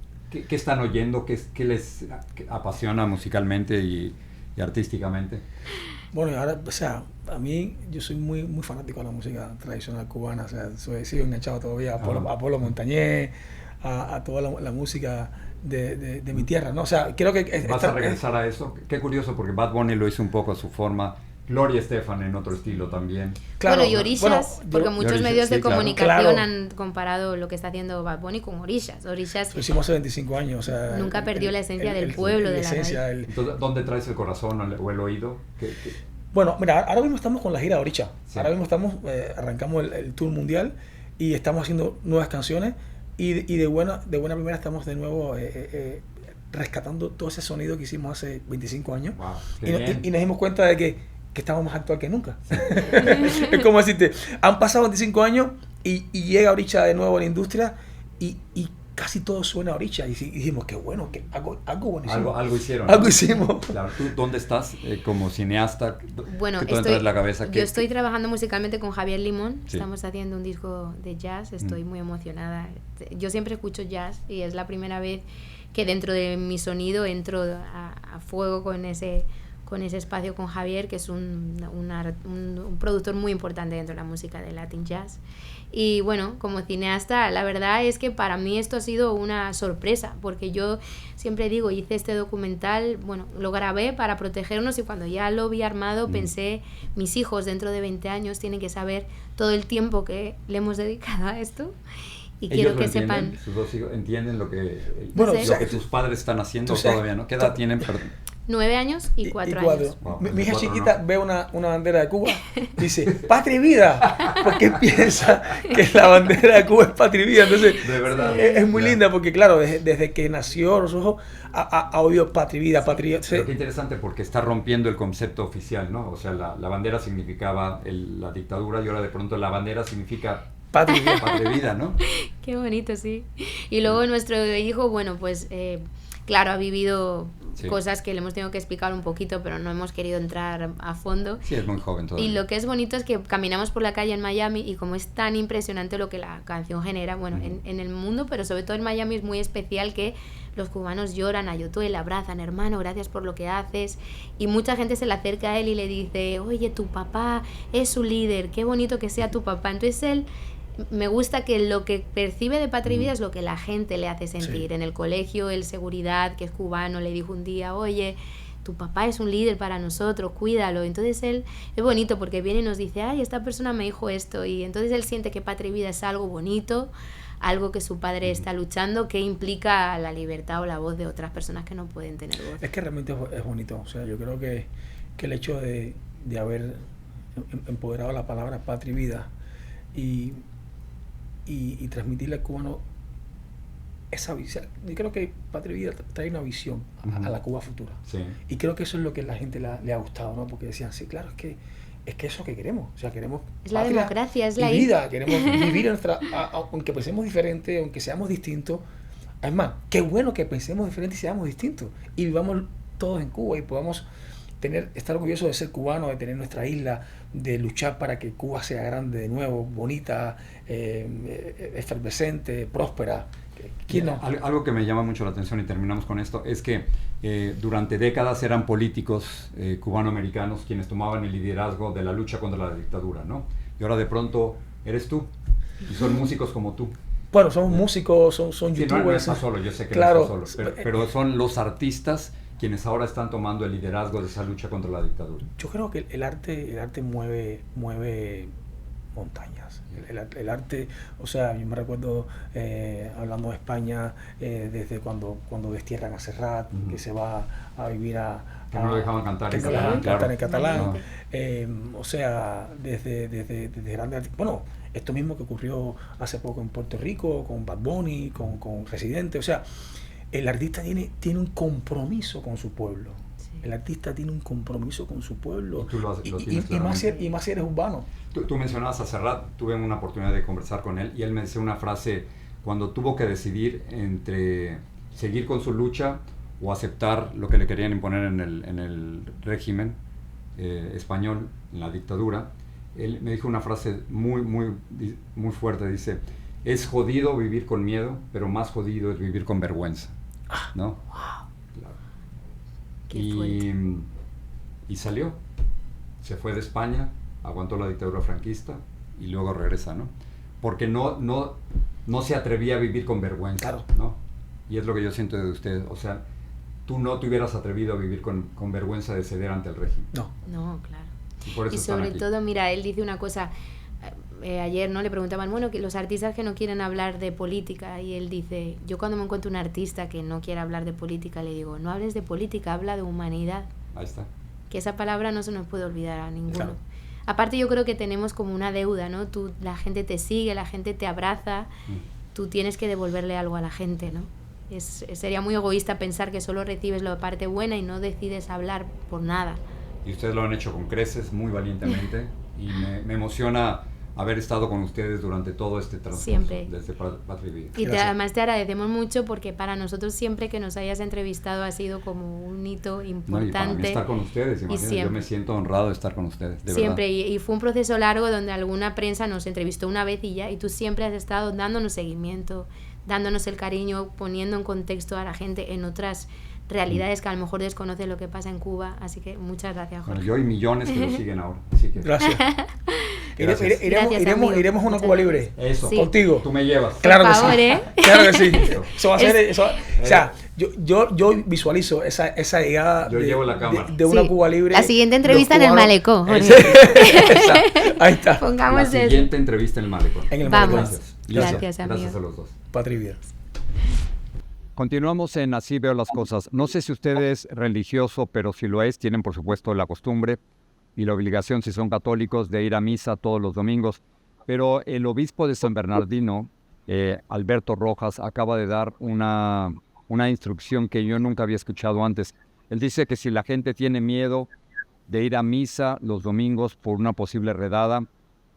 están oyendo? ¿Qué les apasiona musicalmente y artísticamente? Bueno, ahora, o sea, a mí, yo soy muy fanático de la música tradicional cubana, o sea, sigo enganchado todavía a Polo Montañés, a toda la música de mi tierra, ¿no? O sea, creo que... ¿Vas a regresar a eso? Qué curioso, porque Bad Bunny lo hizo un poco a su forma, Gloria Estefan en otro estilo también. Claro, y Orishas, porque muchos medios de comunicación han comparado lo que está haciendo Bad Bunny con Orishas. Lo hicimos hace 25 años, o sea... Nunca perdió la esencia del pueblo, de la esencia. Entonces, ¿dónde traes el corazón o el oído? Bueno, mira, ahora mismo estamos con la gira de Orisha. Sí. Ahora mismo arrancamos el tour mundial y estamos haciendo nuevas canciones y de buena primera estamos de nuevo rescatando todo ese sonido que hicimos hace 25 años. Wow, y nos dimos cuenta de que estamos más actual que nunca. Es como decirte, han pasado 25 años y llega Orisha de nuevo a la industria y casi todo suena a Orisha. Y dijimos, qué bueno, que algo buenísimo. Algo hicieron. Algo hicimos. Claro, ¿tú dónde estás como cineasta? Bueno, yo estoy trabajando musicalmente con Javier Limón. Sí. Estamos haciendo un disco de jazz. Estoy muy emocionada. Yo siempre escucho jazz y es la primera vez que dentro de mi sonido entro a fuego con ese espacio con Javier, que es un productor muy importante dentro de la música de Latin Jazz. Y bueno, como cineasta, la verdad es que para mí esto ha sido una sorpresa, porque yo siempre digo, hice este documental, bueno, lo grabé para protegernos, y cuando ya lo vi armado pensé, mis hijos dentro de 20 años tienen que saber todo el tiempo que le hemos dedicado a esto. Y quiero que sepan. ¿Sus dos hijos entienden lo que tus padres están haciendo todavía, no? ¿Qué edad tienen? 9 años y 4 años. Wow, mi hija chiquita ve una bandera de Cuba y dice, Patria y Vida, porque piensa que la bandera de Cuba es Patria y Vida. Entonces, de verdad, es muy linda, porque claro, desde que nació los ojos ha oído Patria y Vida, Patria. Pero qué interesante, porque está rompiendo el concepto oficial, ¿no? O sea, la bandera significaba la dictadura, y ahora de pronto la bandera significa Patria y Vida, ¿no? Qué bonito, sí. Y luego nuestro hijo, bueno, pues claro, ha vivido Sí. cosas que le hemos tenido que explicar un poquito, pero no hemos querido entrar a fondo. Sí, es muy joven todavía. Y lo que es bonito es que caminamos por la calle en Miami y como es tan impresionante lo que la canción genera, bueno, en el mundo, pero sobre todo en Miami es muy especial que los cubanos lloran a Yotuel, le abrazan, hermano, gracias por lo que haces. Y mucha gente se le acerca a él y le dice, oye, tu papá es su líder, qué bonito que sea tu papá. Entonces él, me gusta que lo que percibe de Patria y Vida es lo que la gente le hace sentir. Sí. En el colegio, el seguridad, que es cubano, le dijo un día, oye, tu papá es un líder para nosotros, cuídalo. Entonces él, es bonito porque viene y nos dice, ay, esta persona me dijo esto. Y entonces él siente que Patria y Vida es algo bonito, algo que su padre está luchando, que implica la libertad o la voz de otras personas que no pueden tener voz. Es que realmente es bonito. O sea, yo creo que el hecho de haber empoderado la palabra Patria y Vida y transmitirle al cubano esa visión. Yo creo que Patria y Vida trae una visión a la Cuba futura. Sí. Y creo que eso es lo que a la gente le ha gustado, ¿no? Porque decían, sí, claro, es que es eso que queremos. O sea, queremos Es la democracia, es la vida. Queremos vivir aunque pensemos diferente, aunque seamos distintos. Es más, qué bueno que pensemos diferente y seamos distintos. Y vivamos todos en Cuba y podamos estar orgullosos de ser cubanos, de tener nuestra isla, de luchar para que Cuba sea grande de nuevo, bonita, efervescente, próspera. ¿Quién no? Algo que me llama mucho la atención y terminamos con esto es que durante décadas eran políticos cubanoamericanos quienes tomaban el liderazgo de la lucha contra la dictadura, ¿no? Y ahora de pronto eres tú y son músicos como tú. Bueno, somos músicos, son Sí, youtubers. no estás solo, yo sé que claro, no estás solo, pero son los artistas quienes ahora están tomando el liderazgo de esa lucha contra la dictadura. Yo creo que el arte mueve montañas. El arte, o sea, yo me recuerdo hablando de España, desde cuando destierran a Serrat, que se va a vivir que no lo dejaban cantar en en catalán, cantar en catalán. No. O sea, desde grandes... Bueno, esto mismo que ocurrió hace poco en Puerto Rico, con Bad Bunny, con Residente, o sea, el artista tiene un compromiso con su pueblo. Sí. El artista tiene un compromiso con su pueblo. Y tú lo tienes y más si eres urbano. Tú mencionabas a Serrat, tuve una oportunidad de conversar con él y él me decía una frase cuando tuvo que decidir entre seguir con su lucha o aceptar lo que le querían imponer en el régimen español, en la dictadura. Él me dijo una frase muy fuerte, dice, es jodido vivir con miedo, pero más jodido es vivir con vergüenza, ¿no? Wow. Claro. Qué fuerte. Y salió, se fue de España, aguantó la dictadura franquista y luego regresa, ¿no? Porque no se atrevía a vivir con vergüenza, claro, ¿no? Y es lo que yo siento de usted, o sea, tú no te hubieras atrevido a vivir con vergüenza de ceder ante el régimen. No, claro. Y sobre todo, mira, él dice una cosa, ayer no le preguntaban, bueno, que los artistas que no quieren hablar de política, y él dice, yo cuando me encuentro un artista que no quiere hablar de política, le digo, no hables de política, habla de humanidad. Ahí está. Que esa palabra no se nos puede olvidar a ninguno. Claro. Aparte yo creo que tenemos como una deuda, ¿no? La gente te sigue, la gente te abraza, tú tienes que devolverle algo a la gente, ¿no? Sería muy egoísta pensar que solo recibes la parte buena y no decides hablar por nada. Y ustedes lo han hecho con creces, muy valientemente, y me emociona haber estado con ustedes durante todo este transcurso. Siempre. Desde Patria y Vida. Y además te agradecemos mucho porque para nosotros siempre que nos hayas entrevistado ha sido como un hito importante. No, y para mí estar con ustedes, imagínate, yo me siento honrado de estar con ustedes, de siempre, verdad. Y fue un proceso largo donde alguna prensa nos entrevistó una vez y ya, y tú siempre has estado dándonos seguimiento, dándonos el cariño, poniendo en contexto a la gente en otras realidades que a lo mejor desconocen lo que pasa en Cuba, así que muchas gracias, Jorge. Bueno, yo y millones que lo siguen ahora, así que... Gracias. Gracias. Iremos a una Cuba libre. Eso. Sí. Contigo. Tú me llevas. Claro Por que favor, sí. Claro que sí. Eso va a ser... o sea, yo visualizo esa llegada yo llevo la cámara. de una Cuba libre. La siguiente entrevista en el malecón, Jorge. Ahí está. Pongamos la siguiente entrevista en el malecón. En el Vamos. malecón. Gracias, amigo. Gracias a los dos. Patria y Vida. Continuamos en Así Veo las Cosas. No sé si usted es religioso, pero si lo es, tienen por supuesto la costumbre y la obligación, si son católicos, de ir a misa todos los domingos. Pero el obispo de San Bernardino, Alberto Rojas, acaba de dar una instrucción que yo nunca había escuchado antes. Él dice que si la gente tiene miedo de ir a misa los domingos por una posible redada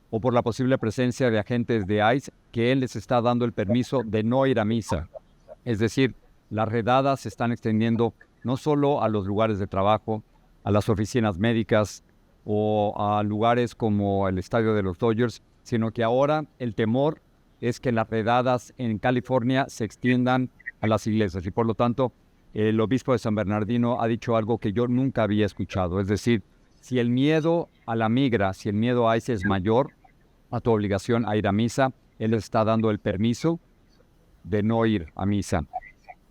o por la posible presencia de agentes de ICE, que él les está dando el permiso de no ir a misa. Es decir, las redadas se están extendiendo no solo a los lugares de trabajo, a las oficinas médicas o a lugares como el estadio de los Dodgers, sino que ahora el temor es que las redadas en California se extiendan a las iglesias y por lo tanto el obispo de San Bernardino ha dicho algo que yo nunca había escuchado, es decir, si el miedo a la migra, si el miedo a ICE es mayor a tu obligación a ir a misa, él está dando el permiso de no ir a misa.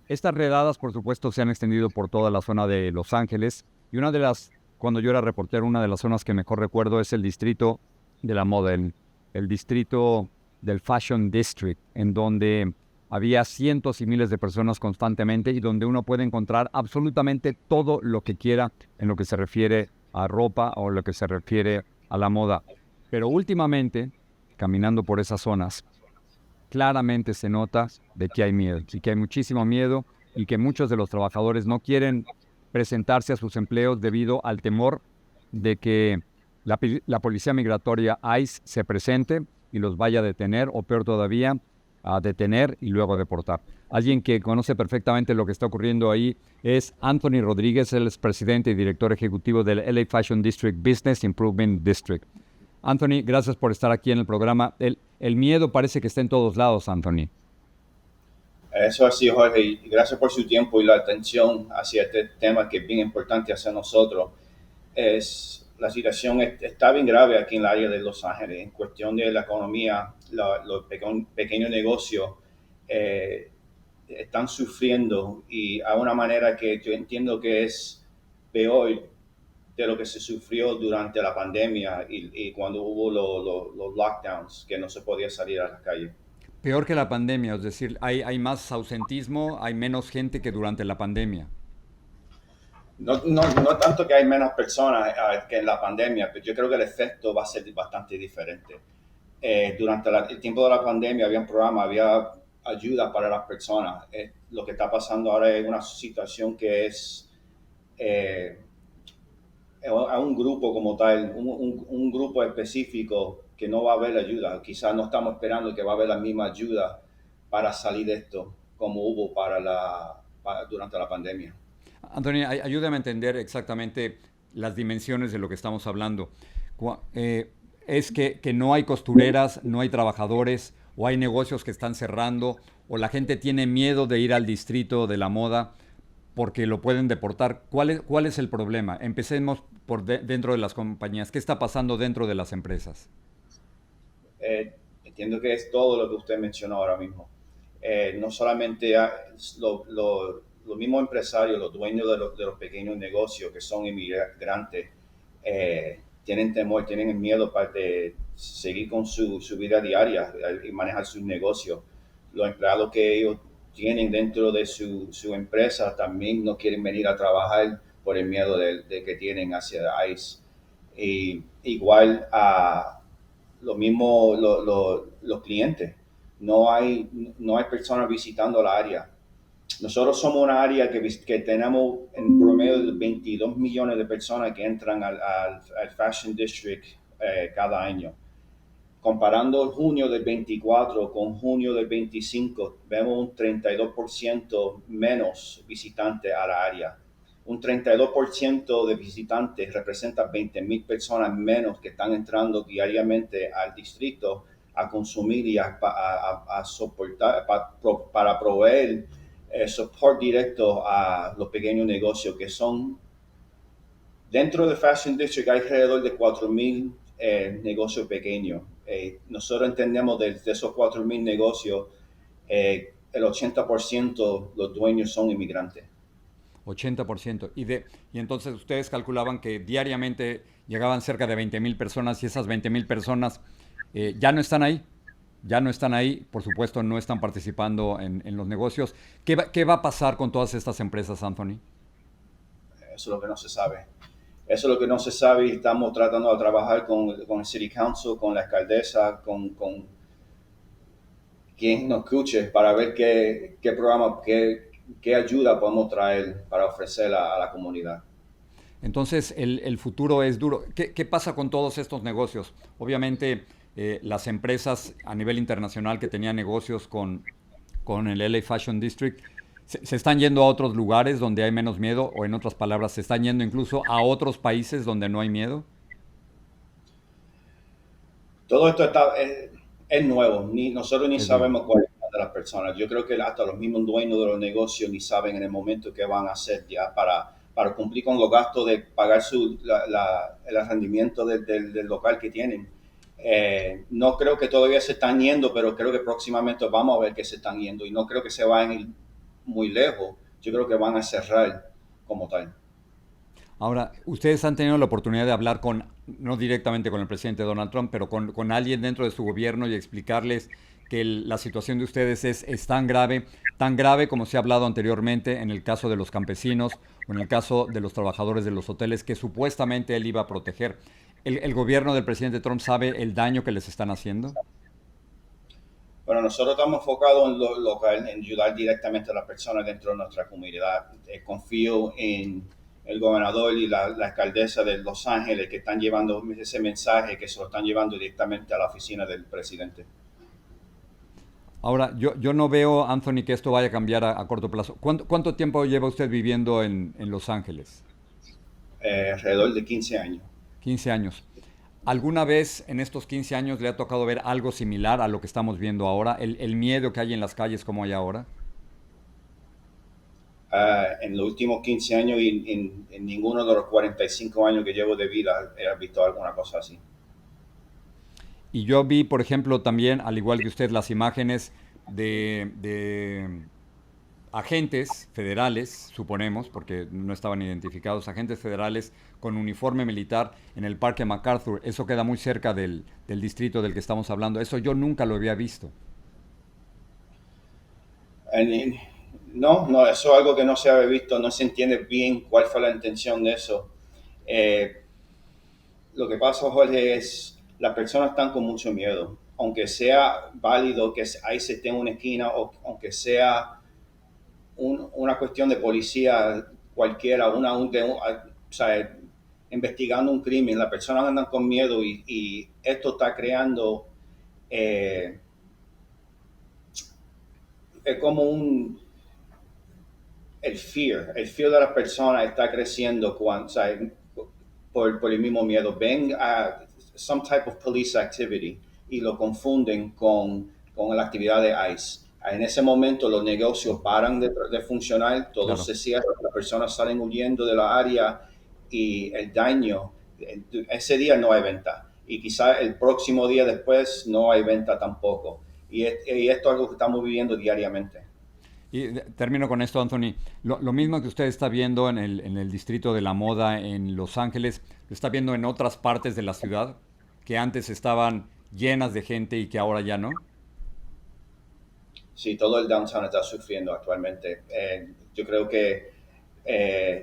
Estas redadas, por supuesto, se han extendido por toda la zona de Los Ángeles y una de las, cuando yo era reportero, una de las zonas que mejor recuerdo es el distrito de la moda, el distrito del Fashion District, en donde había cientos y miles de personas constantemente y donde uno puede encontrar absolutamente todo lo que quiera en lo que se refiere a ropa o lo que se refiere a la moda. Pero últimamente, caminando por esas zonas, claramente se nota de que hay miedo, y que hay muchísimo miedo y que muchos de los trabajadores no quieren presentarse a sus empleos debido al temor de que la policía migratoria ICE se presente y los vaya a detener o peor todavía, a detener y luego deportar. Alguien que conoce perfectamente lo que está ocurriendo ahí es Anthony Rodríguez, él es presidente y director ejecutivo del LA Fashion District Business Improvement District. Anthony, gracias por estar aquí en el programa. El miedo parece que está en todos lados, Anthony. Eso así, Jorge, y gracias por su tiempo y la atención hacia este tema que es bien importante hacia nosotros. La situación está bien grave aquí en el área de Los Ángeles. En cuestión de la economía, los pequeños negocios están sufriendo y a una manera que yo entiendo que es peor de lo que se sufrió durante la pandemia y cuando hubo los lockdowns, que no se podía salir a la calle. Peor que la pandemia, es decir, hay más ausentismo, hay menos gente que durante la pandemia. No tanto que hay menos personas que en la pandemia, pero yo creo que el efecto va a ser bastante diferente. Durante el tiempo de la pandemia había un programa, había ayuda para las personas. Lo que está pasando ahora es una situación que es a un grupo como tal, un grupo específico que no va a haber ayuda. Quizás no estamos esperando que va a haber la misma ayuda para salir de esto como hubo durante la pandemia. Anthony, ayúdame a entender exactamente las dimensiones de lo que estamos hablando. Es que no hay costureras, no hay trabajadores, o hay negocios que están cerrando, o la gente tiene miedo de ir al distrito de la moda porque lo pueden deportar. ¿Cuál es el problema? Empecemos por dentro de las compañías. ¿Qué está pasando dentro de las empresas? Entiendo que es todo lo que usted mencionó ahora mismo. No solamente los mismos empresarios, los dueños de los pequeños negocios que son inmigrantes, tienen temor, tienen el miedo para seguir con su vida diaria y manejar sus negocios. Los empleados que ellos tienen dentro de su empresa también no quieren venir a trabajar por el miedo de que tienen hacia ICE. Y igual a lo mismo los clientes. No hay personas visitando la área. Nosotros somos una área que tenemos en promedio de 22 millones de personas que entran al Fashion District cada año. Comparando junio del 24 con junio del 25, vemos un 32% menos visitantes a la área. Un 32% de visitantes representa 20,000 personas menos que están entrando diariamente al distrito a consumir y a soportar, para proveer soporte directo a los pequeños negocios que son, dentro de Fashion District hay alrededor de 4,000 negocios pequeños. Nosotros entendemos de esos 4,000 negocios, el 80% los dueños son inmigrantes. 80%. Y entonces ustedes calculaban que diariamente llegaban cerca de 20,000 personas y esas 20,000 personas ya no están ahí. Ya no están ahí, por supuesto, no están participando en los negocios. ¿Qué va a pasar con todas estas empresas, Anthony? Eso es lo que no se sabe. Eso es lo que no se sabe y estamos tratando de trabajar con el City Council, con la alcaldesa, con quien nos escuche para ver qué programa, qué ayuda podemos traer para ofrecer a la comunidad. Entonces, el futuro es duro. ¿Qué pasa con todos estos negocios? Obviamente, las empresas a nivel internacional que tenían negocios con el LA Fashion District ¿Se están yendo a otros lugares donde hay menos miedo? O en otras palabras, ¿se están yendo incluso a otros países donde no hay miedo? Todo esto es nuevo, nosotros ni sabemos cuál es de las personas. Yo creo que hasta los mismos dueños de los negocios ni saben en el momento qué van a hacer ya para cumplir con los gastos de pagar el arrendamiento del local que tienen. No creo que todavía se están yendo, pero creo que próximamente vamos a ver que se están yendo y no creo que se vayan a ir muy lejos. Yo creo que van a cerrar como tal. Ahora, ustedes han tenido la oportunidad de hablar no directamente con el presidente Donald Trump, pero con alguien dentro de su gobierno y explicarles que la situación de ustedes es tan grave como se ha hablado anteriormente en el caso de los campesinos o en el caso de los trabajadores de los hoteles que supuestamente él iba a proteger. ¿El gobierno del presidente Trump sabe el daño que les están haciendo? Bueno, nosotros estamos enfocados en lo local, en ayudar directamente a las personas dentro de nuestra comunidad. Confío en el gobernador y la alcaldesa de Los Ángeles que están llevando ese mensaje, que se lo están llevando directamente a la oficina del presidente. Ahora, yo no veo, Anthony, que esto vaya a cambiar a corto plazo. ¿Cuánto tiempo lleva usted viviendo en Los Ángeles? Alrededor de 15 años. 15 años. ¿Alguna vez en estos 15 años le ha tocado ver algo similar a lo que estamos viendo ahora? ¿El miedo que hay en las calles como hay ahora? En los últimos 15 años y en ninguno de los 45 años que llevo de vida he visto alguna cosa así. Y yo vi, por ejemplo, también, al igual que usted, las imágenes de agentes federales, suponemos, porque no estaban identificados, agentes federales con uniforme militar en el Parque MacArthur. Eso queda muy cerca del distrito del que estamos hablando. Eso yo nunca lo había visto. No, eso es algo que no se había visto, no se entiende bien cuál fue la intención de eso. Lo que pasa, Jorge, es las personas están con mucho miedo, aunque sea válido que ahí se esté en una esquina o aunque sea una cuestión de policía cualquiera, investigando un crimen, las personas andan con miedo y esto está creando es como el fear de las personas está creciendo por el mismo miedo. Ven a some type of police activity y lo confunden con la actividad de ICE. En ese momento los negocios paran de funcionar, todo se cierra, las personas salen huyendo de la área y el daño, ese día no hay venta y quizás el próximo día después no hay venta tampoco. Y esto es algo que estamos viviendo diariamente. Y termino con esto, Anthony. Lo mismo que usted está viendo en el distrito de la moda en Los Ángeles, lo está viendo en otras partes de la ciudad que antes estaban llenas de gente y que ahora ya no. Sí, todo el downtown está sufriendo actualmente. Yo creo que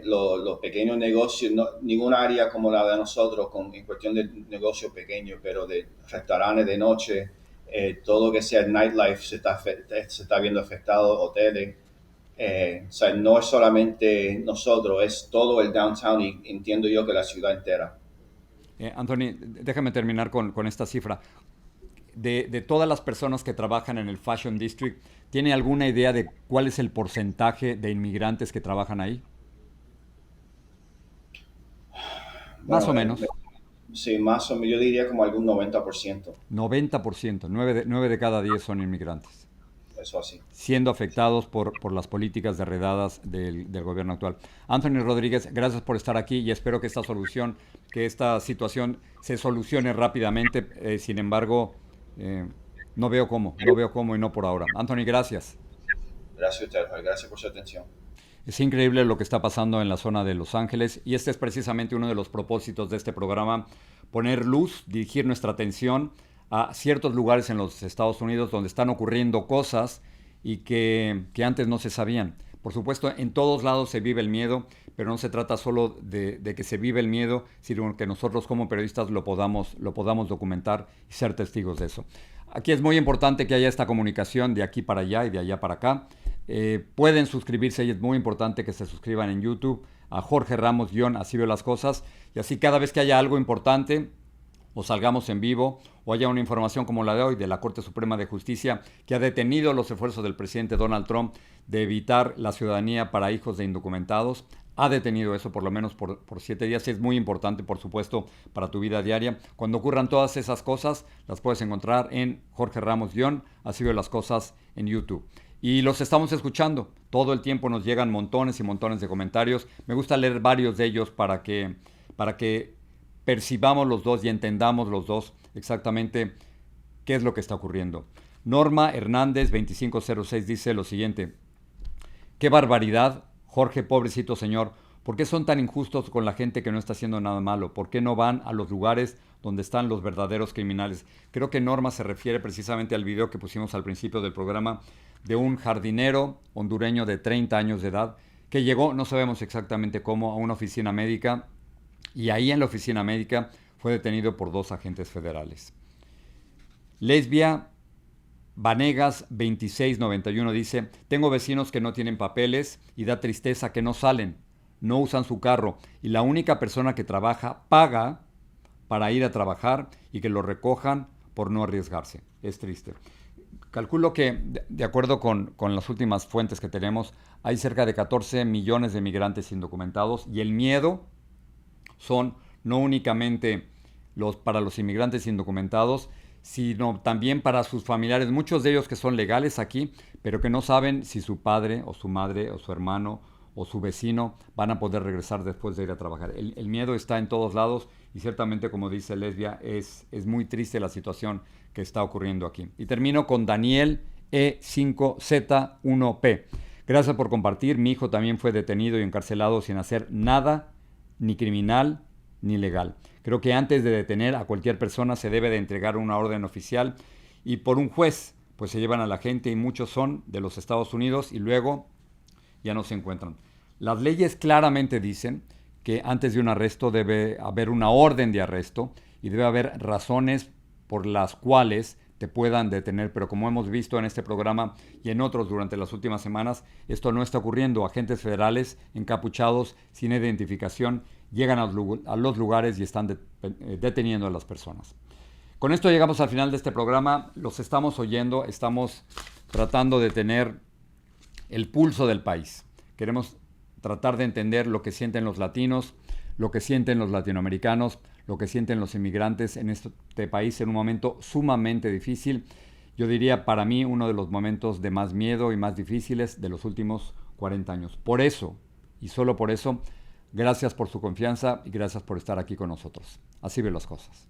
los pequeños negocios, ninguna área como la de nosotros, en cuestión de negocios pequeños, pero de restaurantes de noche, todo que sea nightlife se está viendo afectado, hoteles. No es solamente nosotros, es todo el downtown y entiendo yo que la ciudad entera. Anthony, déjame terminar con esta cifra. De todas las personas que trabajan en el Fashion District, ¿tiene alguna idea de cuál es el porcentaje de inmigrantes que trabajan ahí? Más o menos. Sí, más o menos, yo diría como algún 90%. 90%, 9 de cada 10 son inmigrantes. Eso así. Siendo afectados por las políticas derredadas del gobierno actual. Anthony Rodríguez, gracias por estar aquí y espero que esta situación se solucione rápidamente. Sin embargo, no veo cómo y no por ahora. Anthony, gracias. Gracias a usted, gracias por su atención. Es increíble lo que está pasando en la zona de Los Ángeles y este es precisamente uno de los propósitos de este programa, poner luz, dirigir nuestra atención a ciertos lugares en los Estados Unidos donde están ocurriendo cosas y que antes no se sabían. Por supuesto, en todos lados se vive el miedo, pero no se trata solo de que se vive el miedo, sino que nosotros como periodistas lo podamos documentar y ser testigos de eso. Aquí es muy importante que haya esta comunicación de aquí para allá y de allá para acá. Pueden suscribirse y es muy importante que se suscriban en YouTube a Jorge Ramos _ Así Veo Las Cosas y así cada vez que haya algo importante o salgamos en vivo, o haya una información como la de hoy de la Corte Suprema de Justicia que ha detenido los esfuerzos del presidente Donald Trump de evitar la ciudadanía para hijos de indocumentados. Ha detenido eso por lo menos por 7 días. Es muy importante, por supuesto, para tu vida diaria. Cuando ocurran todas esas cosas, las puedes encontrar en Jorge Ramos Así veo las cosas en YouTube. Y los estamos escuchando. Todo el tiempo nos llegan montones y montones de comentarios. Me gusta leer varios de ellos para que percibamos los dos y entendamos los dos exactamente qué es lo que está ocurriendo. Norma Hernández 2506 dice lo siguiente: ¡qué barbaridad! Jorge, pobrecito señor, ¿por qué son tan injustos con la gente que no está haciendo nada malo? ¿Por qué no van a los lugares donde están los verdaderos criminales? Creo que Norma se refiere precisamente al video que pusimos al principio del programa de un jardinero hondureño de 30 años de edad que llegó, no sabemos exactamente cómo, a una oficina médica, y ahí en la oficina médica fue detenido por 2 agentes federales. Lesbia Vanegas 2691 dice: tengo vecinos que no tienen papeles y da tristeza que no salen, no usan su carro y la única persona que trabaja paga para ir a trabajar y que lo recojan por no arriesgarse. Es triste. Calculo que, de acuerdo con las últimas fuentes que tenemos, hay cerca de 14 millones de migrantes indocumentados y el miedo son no únicamente para los inmigrantes indocumentados, sino también para sus familiares, muchos de ellos que son legales aquí, pero que no saben si su padre o su madre o su hermano o su vecino van a poder regresar después de ir a trabajar. El miedo está en todos lados y ciertamente, como dice Lesbia, es muy triste la situación que está ocurriendo aquí. Y termino con Daniel E5Z1P. Gracias por compartir. Mi hijo también fue detenido y encarcelado sin hacer nada, ni criminal ni legal. Creo que antes de detener a cualquier persona se debe de entregar una orden oficial y por un juez, pues se llevan a la gente y muchos son de los Estados Unidos y luego ya no se encuentran. Las leyes claramente dicen que antes de un arresto debe haber una orden de arresto y debe haber razones por las cuales te puedan detener, pero como hemos visto en este programa y en otros durante las últimas semanas, esto no está ocurriendo. Agentes federales encapuchados, sin identificación, llegan a los lugares y están deteniendo a las personas. Con esto llegamos al final de este programa. Los estamos oyendo, estamos tratando de tener el pulso del país. Queremos tratar de entender lo que sienten los latinos, lo que sienten los latinoamericanos, lo que sienten los inmigrantes en este país en un momento sumamente difícil. Yo diría, para mí, uno de los momentos de más miedo y más difíciles de los últimos 40 años. Por eso, y solo por eso, gracias por su confianza y gracias por estar aquí con nosotros. Así ven las cosas.